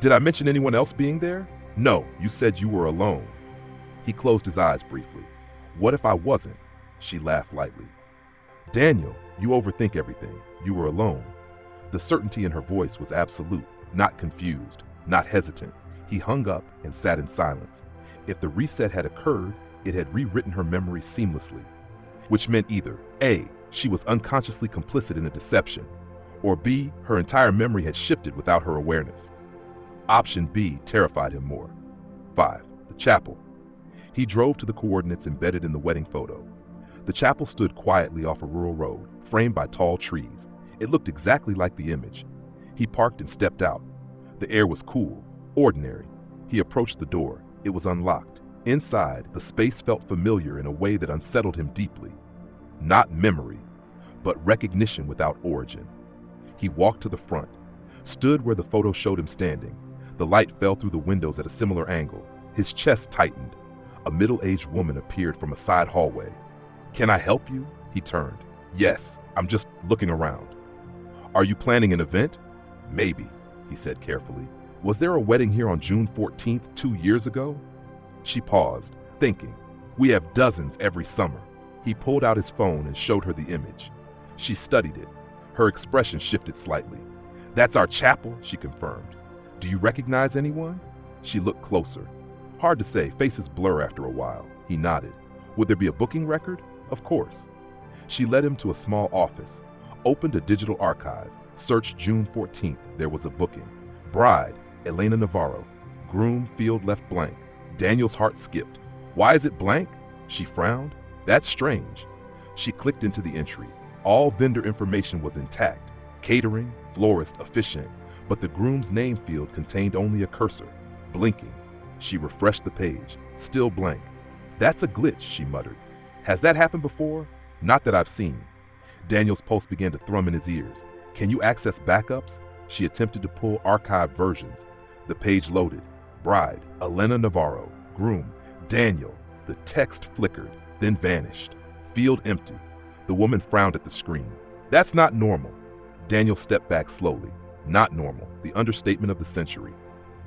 Did I mention anyone else being there? No, you said you were alone. He closed his eyes briefly. What if I wasn't? She laughed lightly. Daniel, you overthink everything. You were alone. The certainty in her voice was absolute, not confused, not hesitant. He hung up and sat in silence. If the reset had occurred, it had rewritten her memory seamlessly, which meant either A, she was unconsciously complicit in a deception, or B, her entire memory had shifted without her awareness. Option B terrified him more. 5. The chapel. He drove to the coordinates embedded in the wedding photo. The chapel stood quietly off a rural road, framed by tall trees. It looked exactly like the image. He parked and stepped out. The air was cool, ordinary. He approached the door. It was unlocked. Inside, the space felt familiar in a way that unsettled him deeply. Not memory, but recognition without origin. He walked to the front, stood where the photo showed him standing. The light fell through the windows at a similar angle. His chest tightened. A middle-aged woman appeared from a side hallway. "Can I help you?" He turned. "Yes, I'm just looking around." "Are you planning an event?" "Maybe," he said carefully. "Was there a wedding here on June 14th 2 years ago?" She paused, thinking. "We have dozens every summer." He pulled out his phone and showed her the image. She studied it. Her expression shifted slightly. "That's our chapel," she confirmed. "Do you recognize anyone?" She looked closer. "Hard to say, faces blur after a while." He nodded. "Would there be a booking record?" "Of course." She led him to a small office, opened a digital archive, searched June 14th. There was a booking. Bride, Elena Navarro. Groom, field left blank. Daniel's heart skipped. "Why is it blank?" She frowned. "That's strange." She clicked into the entry. All vendor information was intact. Catering, florist, officiant, but the groom's name field contained only a cursor, blinking. She refreshed the page. Still blank. "That's a glitch," she muttered. "Has that happened before?" "Not that I've seen." Daniel's pulse began to thrum in his ears. "Can you access backups?" She attempted to pull archived versions. The page loaded. Bride, Elena Navarro. Groom, Daniel. The text flickered, then vanished. Field empty. The woman frowned at the screen. "That's not normal." Daniel stepped back slowly. Not normal, the understatement of the century.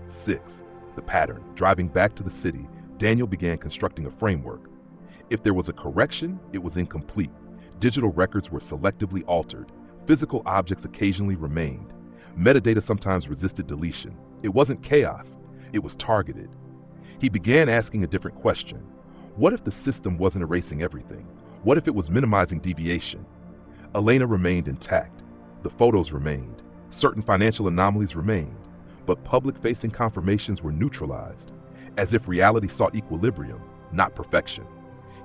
6. The pattern. Driving back to the city, Daniel began constructing a framework. If there was a correction, it was incomplete. Digital records were selectively altered. Physical objects occasionally remained. Metadata sometimes resisted deletion. It wasn't chaos. It was targeted. He began asking a different question. What if the system wasn't erasing everything? What if it was minimizing deviation? Elena remained intact. The photos remained. Certain financial anomalies remained. But public-facing confirmations were neutralized, as if reality sought equilibrium, not perfection.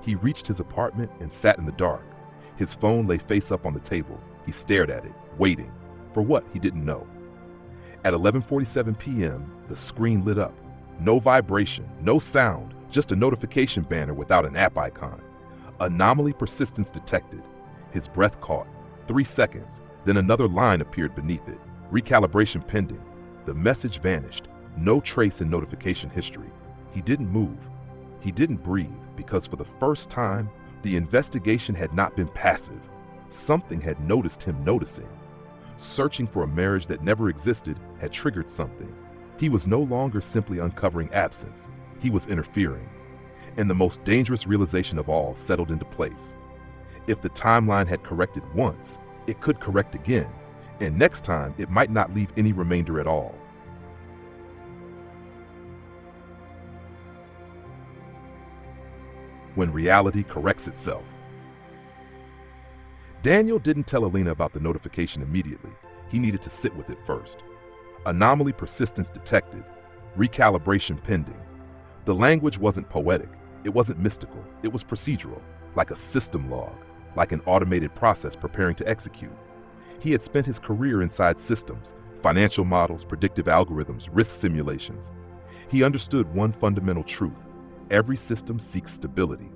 He reached his apartment and sat in the dark. His phone lay face up on the table. He stared at it, waiting. For what, he didn't know. At 11:47 p.m., the screen lit up. No vibration, no sound, just a notification banner without an app icon. Anomaly persistence detected. His breath caught. 3 seconds, then another line appeared beneath it. Recalibration pending. The message vanished. No trace in notification history. He didn't move. He didn't breathe, because for the first time, the investigation had not been passive. Something had noticed him noticing. Searching for a marriage that never existed had triggered something. He was no longer simply uncovering absence. He was interfering. And the most dangerous realization of all settled into place. If the timeline had corrected once, it could correct again, and next time it might not leave any remainder at all. When reality corrects itself. Daniel didn't tell Elena about the notification immediately. He needed to sit with it first. Anomaly persistence detected. Recalibration pending. The language wasn't poetic. It wasn't mystical. It was procedural, like a system log, like an automated process preparing to execute. He had spent his career inside systems, financial models, predictive algorithms, risk simulations. He understood one fundamental truth. Every system seeks stability.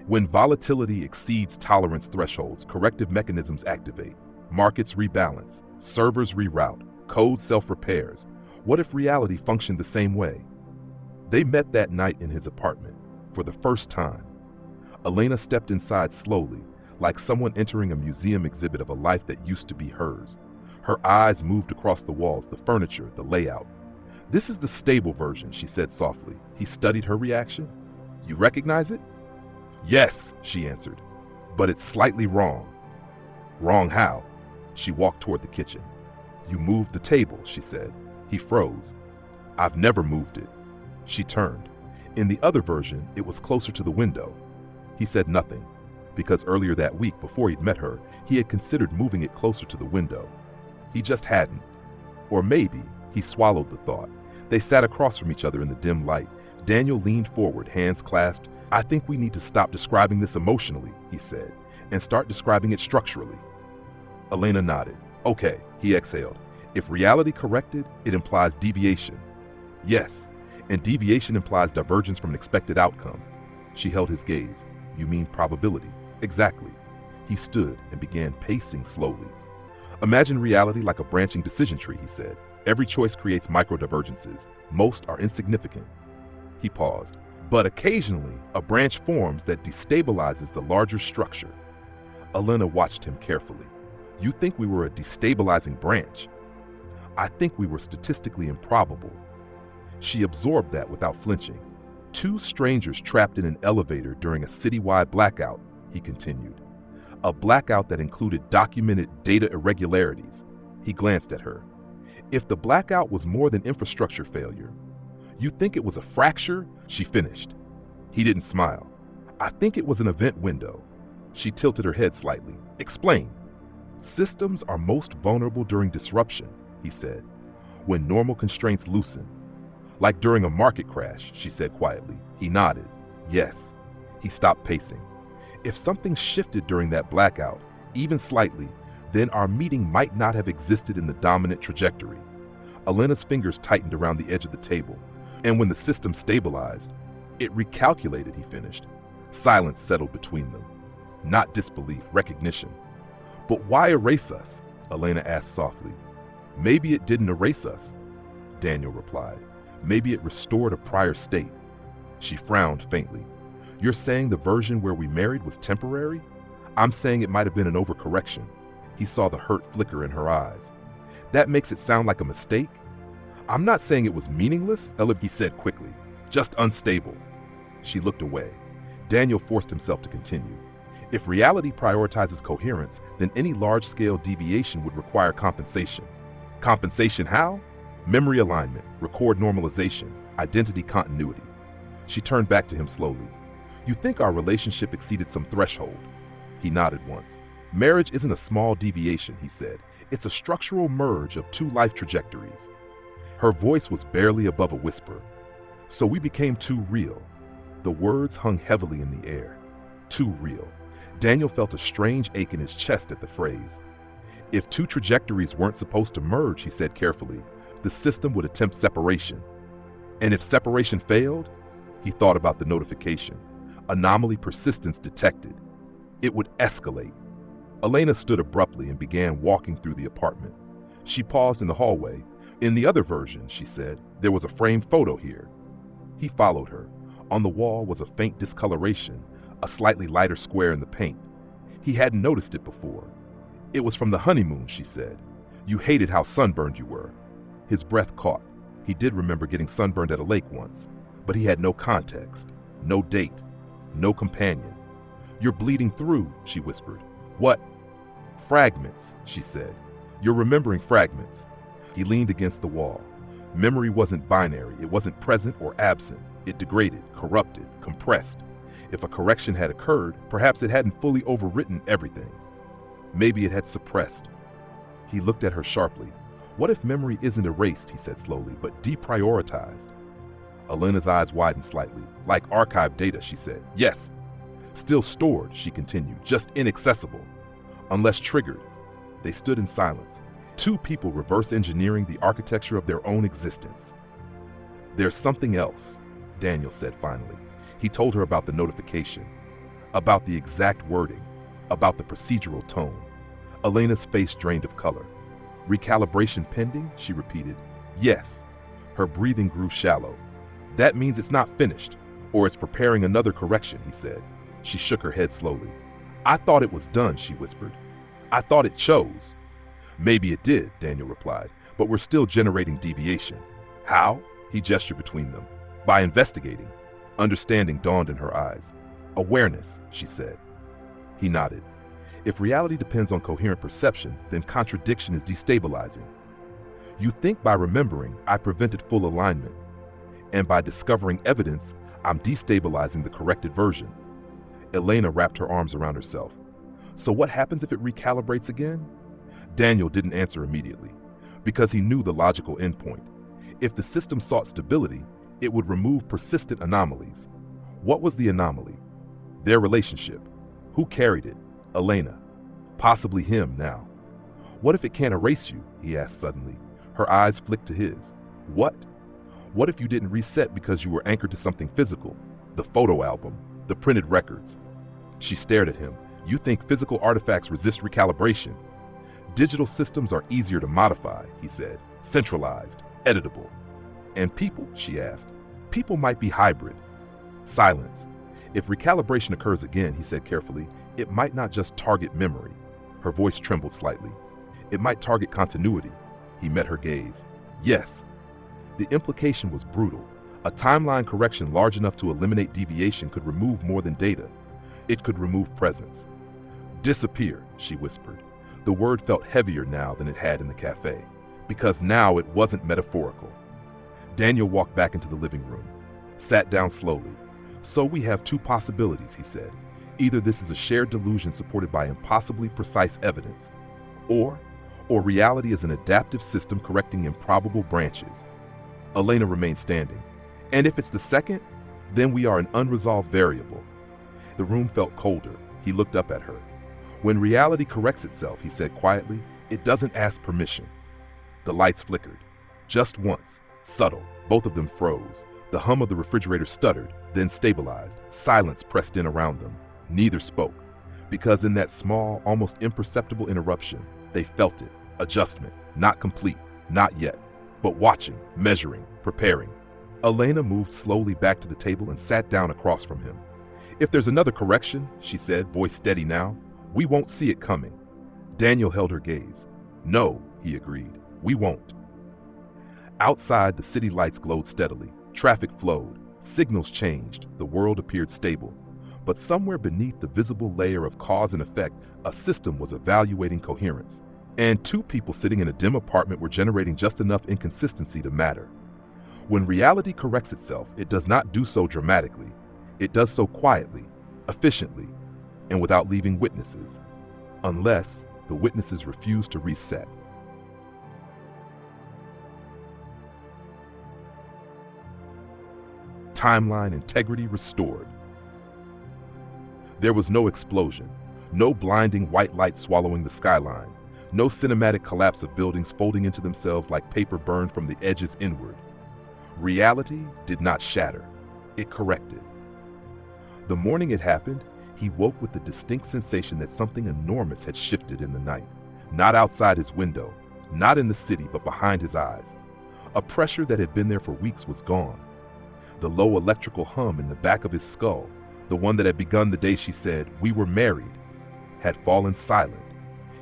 When volatility exceeds tolerance thresholds, corrective mechanisms activate. Markets rebalance, servers reroute, code self-repairs. What if reality functioned the same way? They met that night in his apartment, for the first time. Elena stepped inside slowly, like someone entering a museum exhibit of a life that used to be hers. Her eyes moved across the walls, the furniture, the layout. "This is the stable version," she said softly. He studied her reaction. "You recognize it?" "Yes," she answered, "but it's slightly wrong." "Wrong how?" She walked toward the kitchen. "You moved the table," she said. He froze. I've never moved it. She turned. In the other version, it was closer to the window. He said nothing, because earlier that week, before he'd met her, he had considered moving it closer to the window. He just hadn't. Or maybe he swallowed the thought. They sat across from each other in the dim light. Daniel leaned forward, hands clasped. I think we need to stop describing this emotionally, he said, and start describing it structurally. Elena nodded. Okay, he exhaled. If reality corrected, it implies deviation. Yes, and deviation implies divergence from an expected outcome. She held his gaze. You mean probability? Exactly. He stood and began pacing slowly. Imagine reality like a branching decision tree, he said. Every choice creates micro-divergences. Most are insignificant. He paused. But occasionally, a branch forms that destabilizes the larger structure. Elena watched him carefully. You think we were a destabilizing branch? I think we were statistically improbable. She absorbed that without flinching. Two strangers trapped in an elevator during a citywide blackout, he continued. A blackout that included documented data irregularities. He glanced at her. If the blackout was more than infrastructure failure, you think it was a fracture? She finished. He didn't smile. I think it was an event window. She tilted her head slightly. Explain. Systems are most vulnerable during disruption, he said, when normal constraints loosen. Like during a market crash, she said quietly. He nodded. Yes. He stopped pacing. If something shifted during that blackout, even slightly, then our meeting might not have existed in the dominant trajectory. Elena's fingers tightened around the edge of the table, and when the system stabilized, it recalculated, he finished. Silence settled between them. Not disbelief, recognition. But why erase us? Elena asked softly. Maybe it didn't erase us, Daniel replied. Maybe it restored a prior state. She frowned faintly. You're saying the version where we married was temporary? I'm saying it might have been an overcorrection. He saw the hurt flicker in her eyes. That makes it sound like a mistake? I'm not saying it was meaningless, he said quickly. Just unstable. She looked away. Daniel forced himself to continue. If reality prioritizes coherence, then any large-scale deviation would require compensation. Compensation how? Memory alignment, record normalization, identity continuity. She turned back to him slowly. You think our relationship exceeded some threshold? He nodded once. Marriage isn't a small deviation, he said. It's a structural merge of two life trajectories. Her voice was barely above a whisper. So we became too real. The words hung heavily in the air. Too real. Daniel felt a strange ache in his chest at the phrase. If two trajectories weren't supposed to merge, he said carefully, the system would attempt separation. And if separation failed, he thought about the notification. Anomaly persistence detected. It would escalate. Elena stood abruptly and began walking through the apartment. She paused in the hallway. In the other version, she said, there was a framed photo here. He followed her. On the wall was a faint discoloration, a slightly lighter square in the paint. He hadn't noticed it before. It was from the honeymoon, she said. You hated how sunburned you were. His breath caught. He did remember getting sunburned at a lake once, but he had no context, no date, no companion. You're bleeding through, she whispered. What? Fragments, she said. You're remembering fragments. He leaned against the wall. Memory wasn't binary. It wasn't present or absent. It degraded, corrupted, compressed. If a correction had occurred, perhaps it hadn't fully overwritten everything. Maybe it had suppressed. He looked at her sharply. What if memory isn't erased, he said slowly, but deprioritized? Elena's eyes widened slightly. Like archived data, she said. Yes. Still stored, she continued, just inaccessible. Unless triggered. They stood in silence. Two people reverse engineering the architecture of their own existence. There's something else, Daniel said finally. He told her about the notification, about the exact wording, about the procedural tone. Elena's face drained of color. Recalibration pending, she repeated. Yes. Her breathing grew shallow. That means it's not finished, or it's preparing another correction, he said. She shook her head slowly. I thought it was done, she whispered. I thought it chose. Maybe it did, Daniel replied, but we're still generating deviation. How? He gestured between them. By investigating. Understanding dawned in her eyes. Awareness, she said. He nodded. If reality depends on coherent perception, then contradiction is destabilizing. You think by remembering, I prevented full alignment, and by discovering evidence, I'm destabilizing the corrected version. Elena wrapped her arms around herself. So what happens if it recalibrates again? Daniel didn't answer immediately, because he knew the logical endpoint. If the system sought stability, it would remove persistent anomalies. What was the anomaly? Their relationship. Who carried it? Elena. Possibly him now. What if it can't erase you? He asked suddenly. Her eyes flicked to his. What? What if you didn't reset because you were anchored to something physical? The photo album, the printed records. She stared at him. You think physical artifacts resist recalibration? Digital systems are easier to modify, he said. Centralized, editable. And people, she asked. People might be hybrid. Silence. If recalibration occurs again, he said carefully, it might not just target memory. Her voice trembled slightly. It might target continuity. He met her gaze. Yes. The implication was brutal. A timeline correction large enough to eliminate deviation could remove more than data. It could remove presence. Disappear, she whispered. The word felt heavier now than it had in the cafe, because now it wasn't metaphorical. Daniel walked back into the living room, sat down slowly. So we have two possibilities, he said. Either this is a shared delusion supported by impossibly precise evidence, or reality is an adaptive system correcting improbable branches. Elena remained standing. And if it's the second, then we are an unresolved variable. The room felt colder. He looked up at her. When reality corrects itself, he said quietly, it doesn't ask permission. The lights flickered. Just once, subtle. Both of them froze. The hum of the refrigerator stuttered, then stabilized. Silence pressed in around them. Neither spoke, because in that small, almost imperceptible interruption, they felt it. Adjustment, not complete, not yet, but watching, measuring, preparing. Elena moved slowly back to the table and sat down across from him. If there's another correction, she said, voice steady now, we won't see it coming. Daniel held her gaze. No, he agreed, we won't. Outside, the city lights glowed steadily. Traffic flowed. Signals changed. The world appeared stable. But somewhere beneath the visible layer of cause and effect, a system was evaluating coherence. And two people sitting in a dim apartment were generating just enough inconsistency to matter. When reality corrects itself, it does not do so dramatically. It does so quietly, efficiently, and without leaving witnesses, unless the witnesses refuse to reset. Timeline integrity restored. There was no explosion, no blinding white light swallowing the skyline, no cinematic collapse of buildings folding into themselves like paper burned from the edges inward. Reality did not shatter, it corrected. The morning it happened, he woke with the distinct sensation that something enormous had shifted in the night, not outside his window, not in the city, but behind his eyes. A pressure that had been there for weeks was gone. The low electrical hum in the back of his skull, the one that had begun the day she said, "We were married," had fallen silent.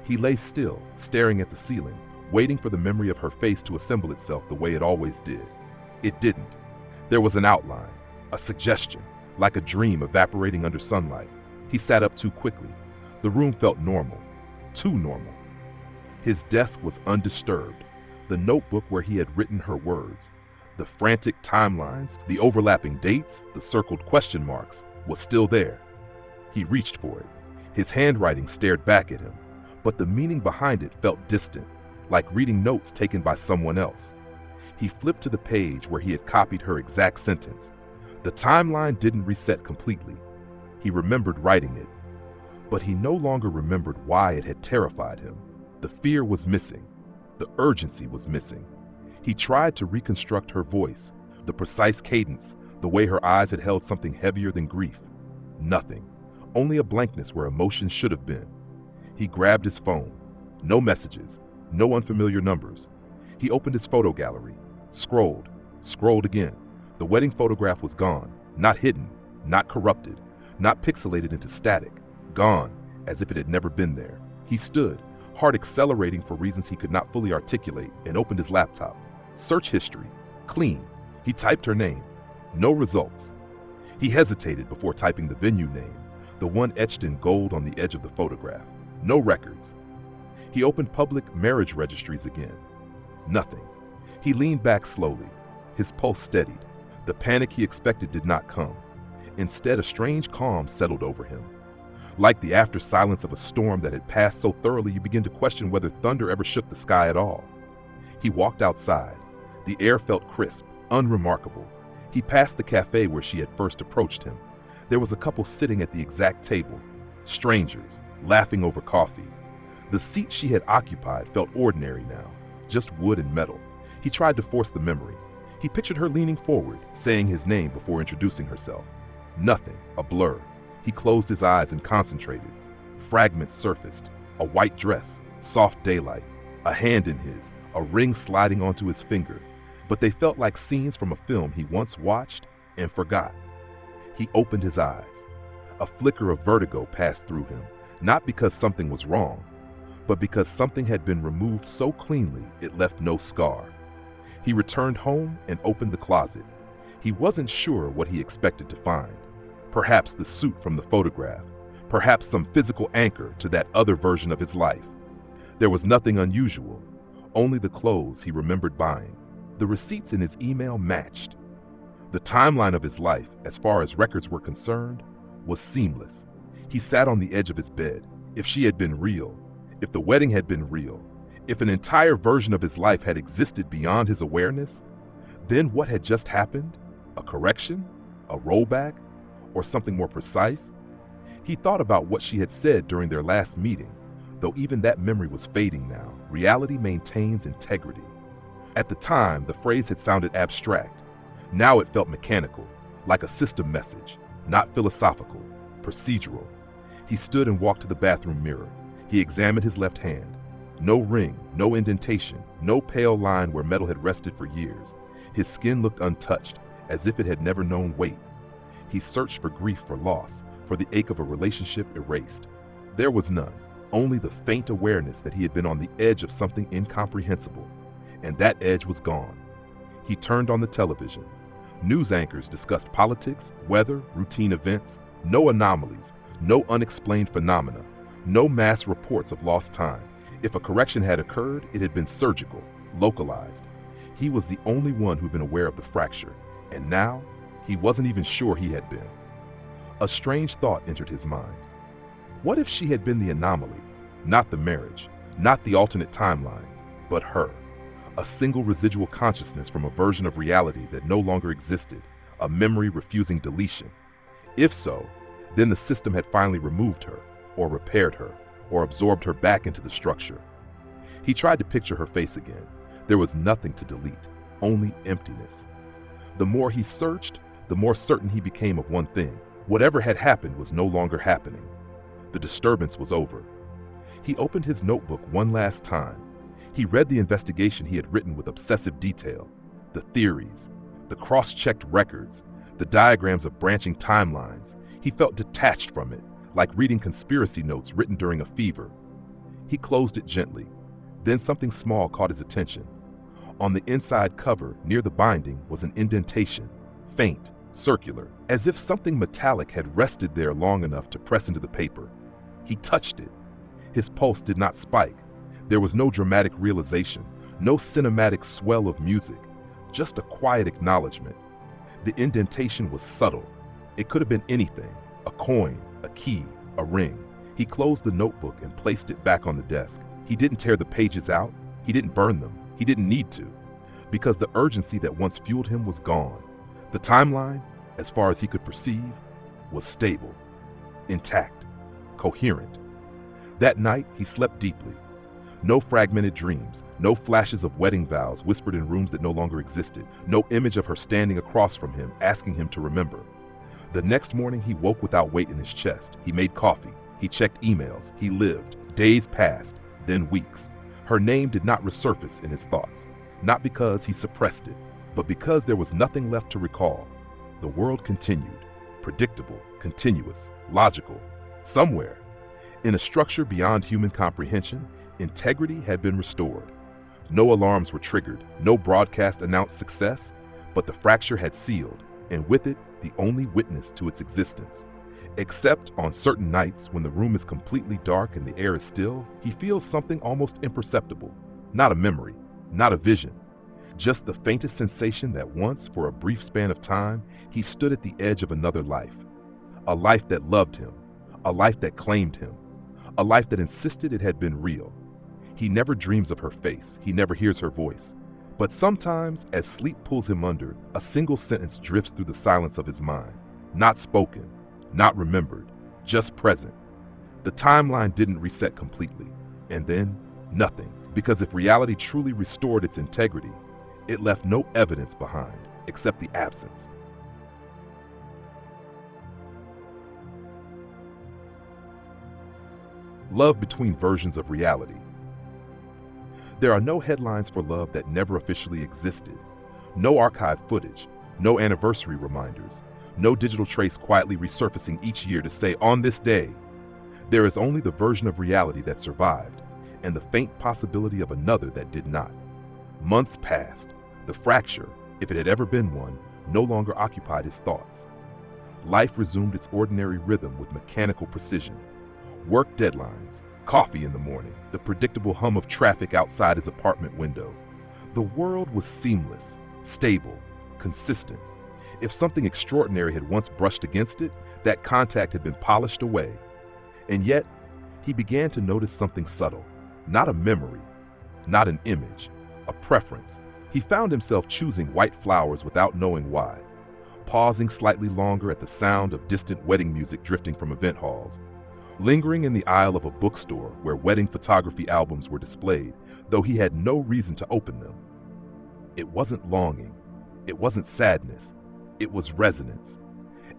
He lay still, staring at the ceiling, waiting for the memory of her face to assemble itself the way it always did. It didn't. There was an outline, a suggestion, like a dream evaporating under sunlight. He sat up too quickly. The room felt normal, too normal. His desk was undisturbed, the notebook where he had written her words, the frantic timelines, the overlapping dates, the circled question marks, was still there. He reached for it. His handwriting stared back at him, but the meaning behind it felt distant, like reading notes taken by someone else. He flipped to the page where he had copied her exact sentence. The timeline didn't reset completely. He remembered writing it, but he no longer remembered why it had terrified him. The fear was missing. The urgency was missing. He tried to reconstruct her voice, the precise cadence, the way her eyes had held something heavier than grief. Nothing. Only a blankness where emotion should have been. He grabbed his phone. No messages, no unfamiliar numbers. He opened his photo gallery, scrolled again. The wedding photograph was gone, not hidden, not corrupted, not pixelated into static, gone as if it had never been there. He stood, heart accelerating for reasons he could not fully articulate, and opened his laptop. Search history, clean. He typed her name. No results. He hesitated before typing the venue name, the one etched in gold on the edge of the photograph. No records. He opened public marriage registries again. Nothing. He leaned back slowly. His pulse steadied. The panic he expected did not come. Instead, a strange calm settled over him. Like the after silence of a storm that had passed so thoroughly you begin to question whether thunder ever shook the sky at all. He walked outside. The air felt crisp, unremarkable. He passed the cafe where she had first approached him. There was a couple sitting at the exact table. Strangers, laughing over coffee. The seat she had occupied felt ordinary now, just wood and metal. He tried to force the memory. He pictured her leaning forward, saying his name before introducing herself. Nothing, a blur. He closed his eyes and concentrated. Fragments surfaced. A white dress, soft daylight, a hand in his, a ring sliding onto his finger. But they felt like scenes from a film he once watched and forgot. He opened his eyes. A flicker of vertigo passed through him, not because something was wrong, but because something had been removed so cleanly it left no scar. He returned home and opened the closet. He wasn't sure what he expected to find. Perhaps the suit from the photograph, perhaps some physical anchor to that other version of his life. There was nothing unusual, only the clothes he remembered buying. The receipts in his email matched. The timeline of his life, as far as records were concerned, was seamless. He sat on the edge of his bed. If she had been real, if the wedding had been real, if an entire version of his life had existed beyond his awareness, then what had just happened? A correction? A rollback? Or something more precise? He thought about what she had said during their last meeting. Though even that memory was fading now, reality maintains integrity. At the time, the phrase had sounded abstract. Now it felt mechanical, like a system message, not philosophical, procedural. He stood and walked to the bathroom mirror. He examined his left hand. No ring, no indentation, no pale line where metal had rested for years. His skin looked untouched, as if it had never known weight. He searched for grief for loss, for the ache of a relationship erased. There was none, only the faint awareness that he had been on the edge of something incomprehensible, and that edge was gone. He turned on the television. News anchors discussed politics, weather, routine events, no anomalies, no unexplained phenomena, no mass reports of lost time. If a correction had occurred, it had been surgical, localized. He was the only one who'd been aware of the fracture, and now he wasn't even sure he had been. A strange thought entered his mind. What if she had been the anomaly, not the marriage, not the alternate timeline, but her? A single residual consciousness from a version of reality that no longer existed, a memory refusing deletion. If so, then the system had finally removed her, or repaired her, or absorbed her back into the structure. He tried to picture her face again. There was nothing to delete, only emptiness. The more he searched, the more certain he became of one thing. Whatever had happened was no longer happening. The disturbance was over. He opened his notebook one last time. He read the investigation he had written with obsessive detail, the theories, the cross-checked records, the diagrams of branching timelines. He felt detached from it, like reading conspiracy notes written during a fever. He closed it gently. Then something small caught his attention. On the inside cover, near the binding, was an indentation, faint, circular, as if something metallic had rested there long enough to press into the paper. He touched it. His pulse did not spike. There was no dramatic realization, no cinematic swell of music, just a quiet acknowledgement. The indentation was subtle. It could have been anything, a coin, a key, a ring. He closed the notebook and placed it back on the desk. He didn't tear the pages out. He didn't burn them. He didn't need to, because the urgency that once fueled him was gone. The timeline, as far as he could perceive, was stable, intact, coherent. That night, he slept deeply. No fragmented dreams, no flashes of wedding vows whispered in rooms that no longer existed, no image of her standing across from him, asking him to remember. The next morning, he woke without weight in his chest. He made coffee. He checked emails. He lived. Days passed, then weeks. Her name did not resurface in his thoughts, not because he suppressed it, but because there was nothing left to recall. The world continued, predictable, continuous, logical. Somewhere, in a structure beyond human comprehension, integrity had been restored. No alarms were triggered, no broadcast announced success, but the fracture had sealed, and with it, the only witness to its existence. Except on certain nights when the room is completely dark and the air is still, he feels something almost imperceptible. Not a memory, not a vision, just the faintest sensation that once, for a brief span of time, he stood at the edge of another life. A life that loved him, a life that claimed him, a life that insisted it had been real. He never dreams of her face, he never hears her voice. But sometimes, as sleep pulls him under, a single sentence drifts through the silence of his mind. Not spoken, not remembered, just present. The timeline didn't reset completely. And then, nothing. Because if reality truly restored its integrity, it left no evidence behind, except the absence. Love between versions of reality. There are no headlines for love that never officially existed, no archived footage, no anniversary reminders, no digital trace quietly resurfacing each year to say, on this day. There is only the version of reality that survived, and the faint possibility of another that did not. Months passed. The fracture, if it had ever been one, no longer occupied his thoughts. Life resumed its ordinary rhythm with mechanical precision. Work deadlines, coffee in the morning, the predictable hum of traffic outside his apartment window. The world was seamless, stable, consistent. If something extraordinary had once brushed against it, that contact had been polished away. And yet, he began to notice something subtle. Not a memory, not an image, a preference. He found himself choosing white flowers without knowing why, pausing slightly longer at the sound of distant wedding music drifting from event halls, lingering in the aisle of a bookstore where wedding photography albums were displayed, though he had no reason to open them. It wasn't longing, it wasn't sadness, it was resonance,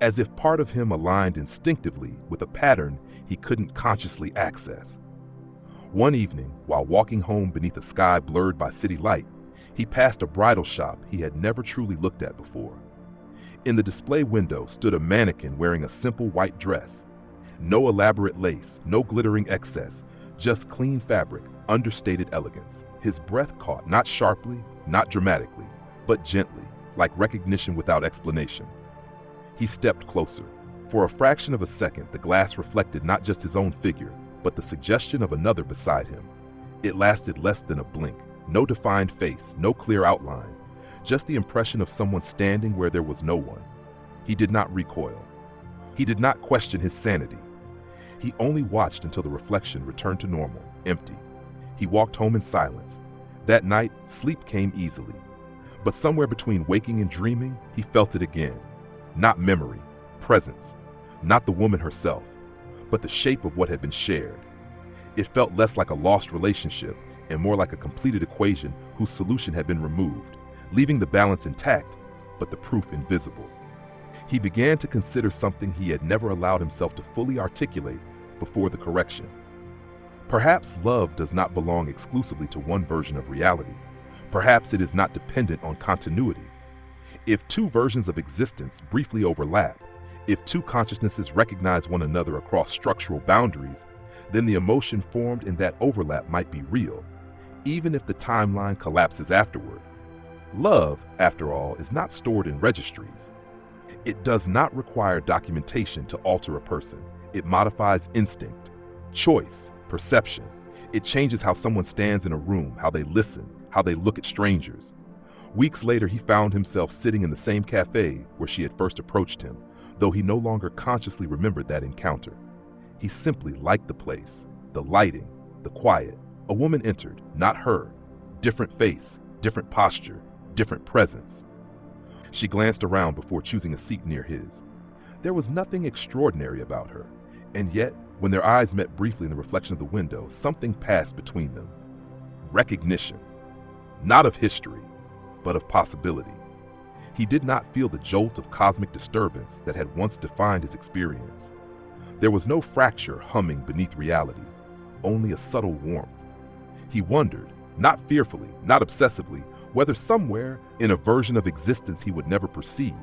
as if part of him aligned instinctively with a pattern he couldn't consciously access. One evening, while walking home beneath a sky blurred by city light, he passed a bridal shop he had never truly looked at before. In the display window stood a mannequin wearing a simple white dress. No elaborate lace, no glittering excess, just clean fabric, understated elegance. His breath caught, not sharply, not dramatically, but gently, like recognition without explanation. He stepped closer. For a fraction of a second, the glass reflected not just his own figure, but the suggestion of another beside him. It lasted less than a blink. No defined face, no clear outline, just the impression of someone standing where there was no one. He did not recoil. He did not question his sanity. He only watched until the reflection returned to normal, empty. He walked home in silence. That night, sleep came easily. But somewhere between waking and dreaming, he felt it again. Not memory, presence. Not the woman herself, but the shape of what had been shared. It felt less like a lost relationship and more like a completed equation whose solution had been removed, leaving the balance intact, but the proof invisible. He began to consider something he had never allowed himself to fully articulate before the correction. Perhaps love does not belong exclusively to one version of reality. Perhaps it is not dependent on continuity. If two versions of existence briefly overlap, if two consciousnesses recognize one another across structural boundaries, then the emotion formed in that overlap might be real, even if the timeline collapses afterward. Love, after all, is not stored in registries. It does not require documentation to alter a person. It modifies instinct, choice, perception. It changes how someone stands in a room, how they listen, how they look at strangers. Weeks later, he found himself sitting in the same cafe where she had first approached him, though he no longer consciously remembered that encounter. He simply liked the place, the lighting, the quiet. A woman entered, not her. Different face, different posture, different presence. She glanced around before choosing a seat near his. There was nothing extraordinary about her, and yet, when their eyes met briefly in the reflection of the window, something passed between them. Recognition. Not of history, but of possibility. He did not feel the jolt of cosmic disturbance that had once defined his experience. There was no fracture humming beneath reality, only a subtle warmth. He wondered, not fearfully, not obsessively, whether somewhere, in a version of existence he would never perceive,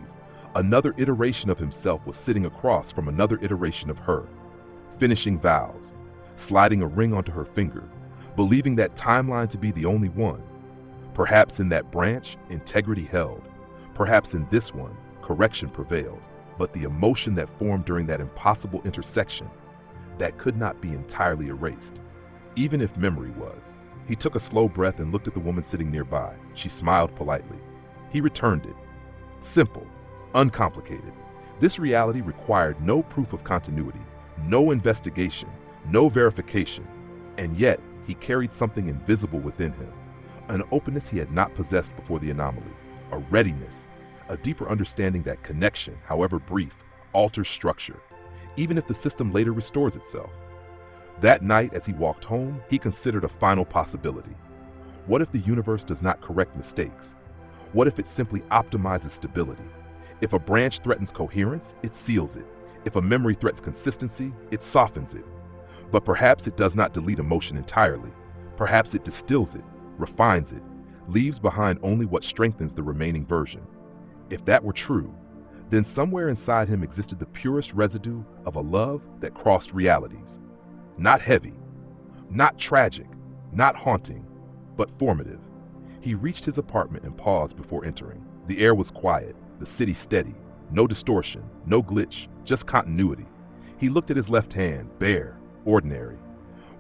another iteration of himself was sitting across from another iteration of her, finishing vows, sliding a ring onto her finger, believing that timeline to be the only one. Perhaps in that branch, integrity held. Perhaps in this one, correction prevailed. But the emotion that formed during that impossible intersection, that could not be entirely erased, even if memory was. He took a slow breath and looked at the woman sitting nearby. She smiled politely. He returned it. Simple, uncomplicated. This reality required no proof of continuity, no investigation, no verification, and yet he carried something invisible within him, an openness he had not possessed before the anomaly, a readiness, a deeper understanding that connection, however brief, alters structure, even if the system later restores itself. That night, as he walked home, he considered a final possibility. What if the universe does not correct mistakes? What if it simply optimizes stability? If a branch threatens coherence, it seals it. If a memory threatens consistency, it softens it. But perhaps it does not delete emotion entirely. Perhaps it distills it, refines it, leaves behind only what strengthens the remaining version. If that were true, then somewhere inside him existed the purest residue of a love that crossed realities. Not heavy, not tragic, not haunting, but formative. He reached his apartment and paused before entering. The air was quiet, the city steady, no distortion, no glitch, just continuity. He looked at his left hand, bare, ordinary.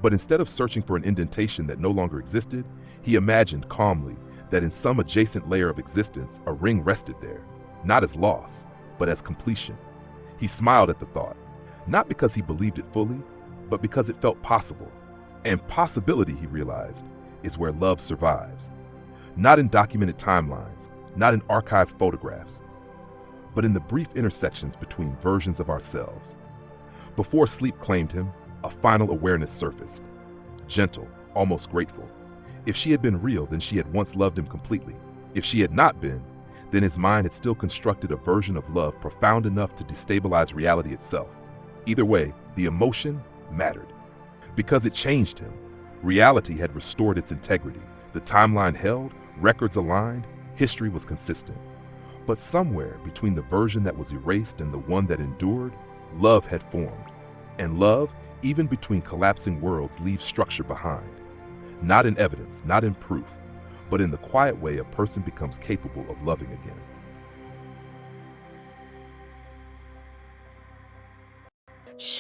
But instead of searching for an indentation that no longer existed, he imagined calmly that in some adjacent layer of existence, a ring rested there, not as loss, but as completion. He smiled at the thought, not because he believed it fully, but because it felt possible. And possibility, he realized, is where love survives. Not in documented timelines, not in archived photographs, but in the brief intersections between versions of ourselves. Before sleep claimed him, a final awareness surfaced. Gentle, almost grateful. If she had been real, then she had once loved him completely. If she had not been, then his mind had still constructed a version of love profound enough to destabilize reality itself. Either way, the emotion mattered. Because it changed him. Reality had restored its integrity. The timeline held, records aligned, history was consistent. But somewhere between the version that was erased and the one that endured, love had formed. And love, even between collapsing worlds, leaves structure behind. Not in evidence, not in proof, but in the quiet way a person becomes capable of loving again.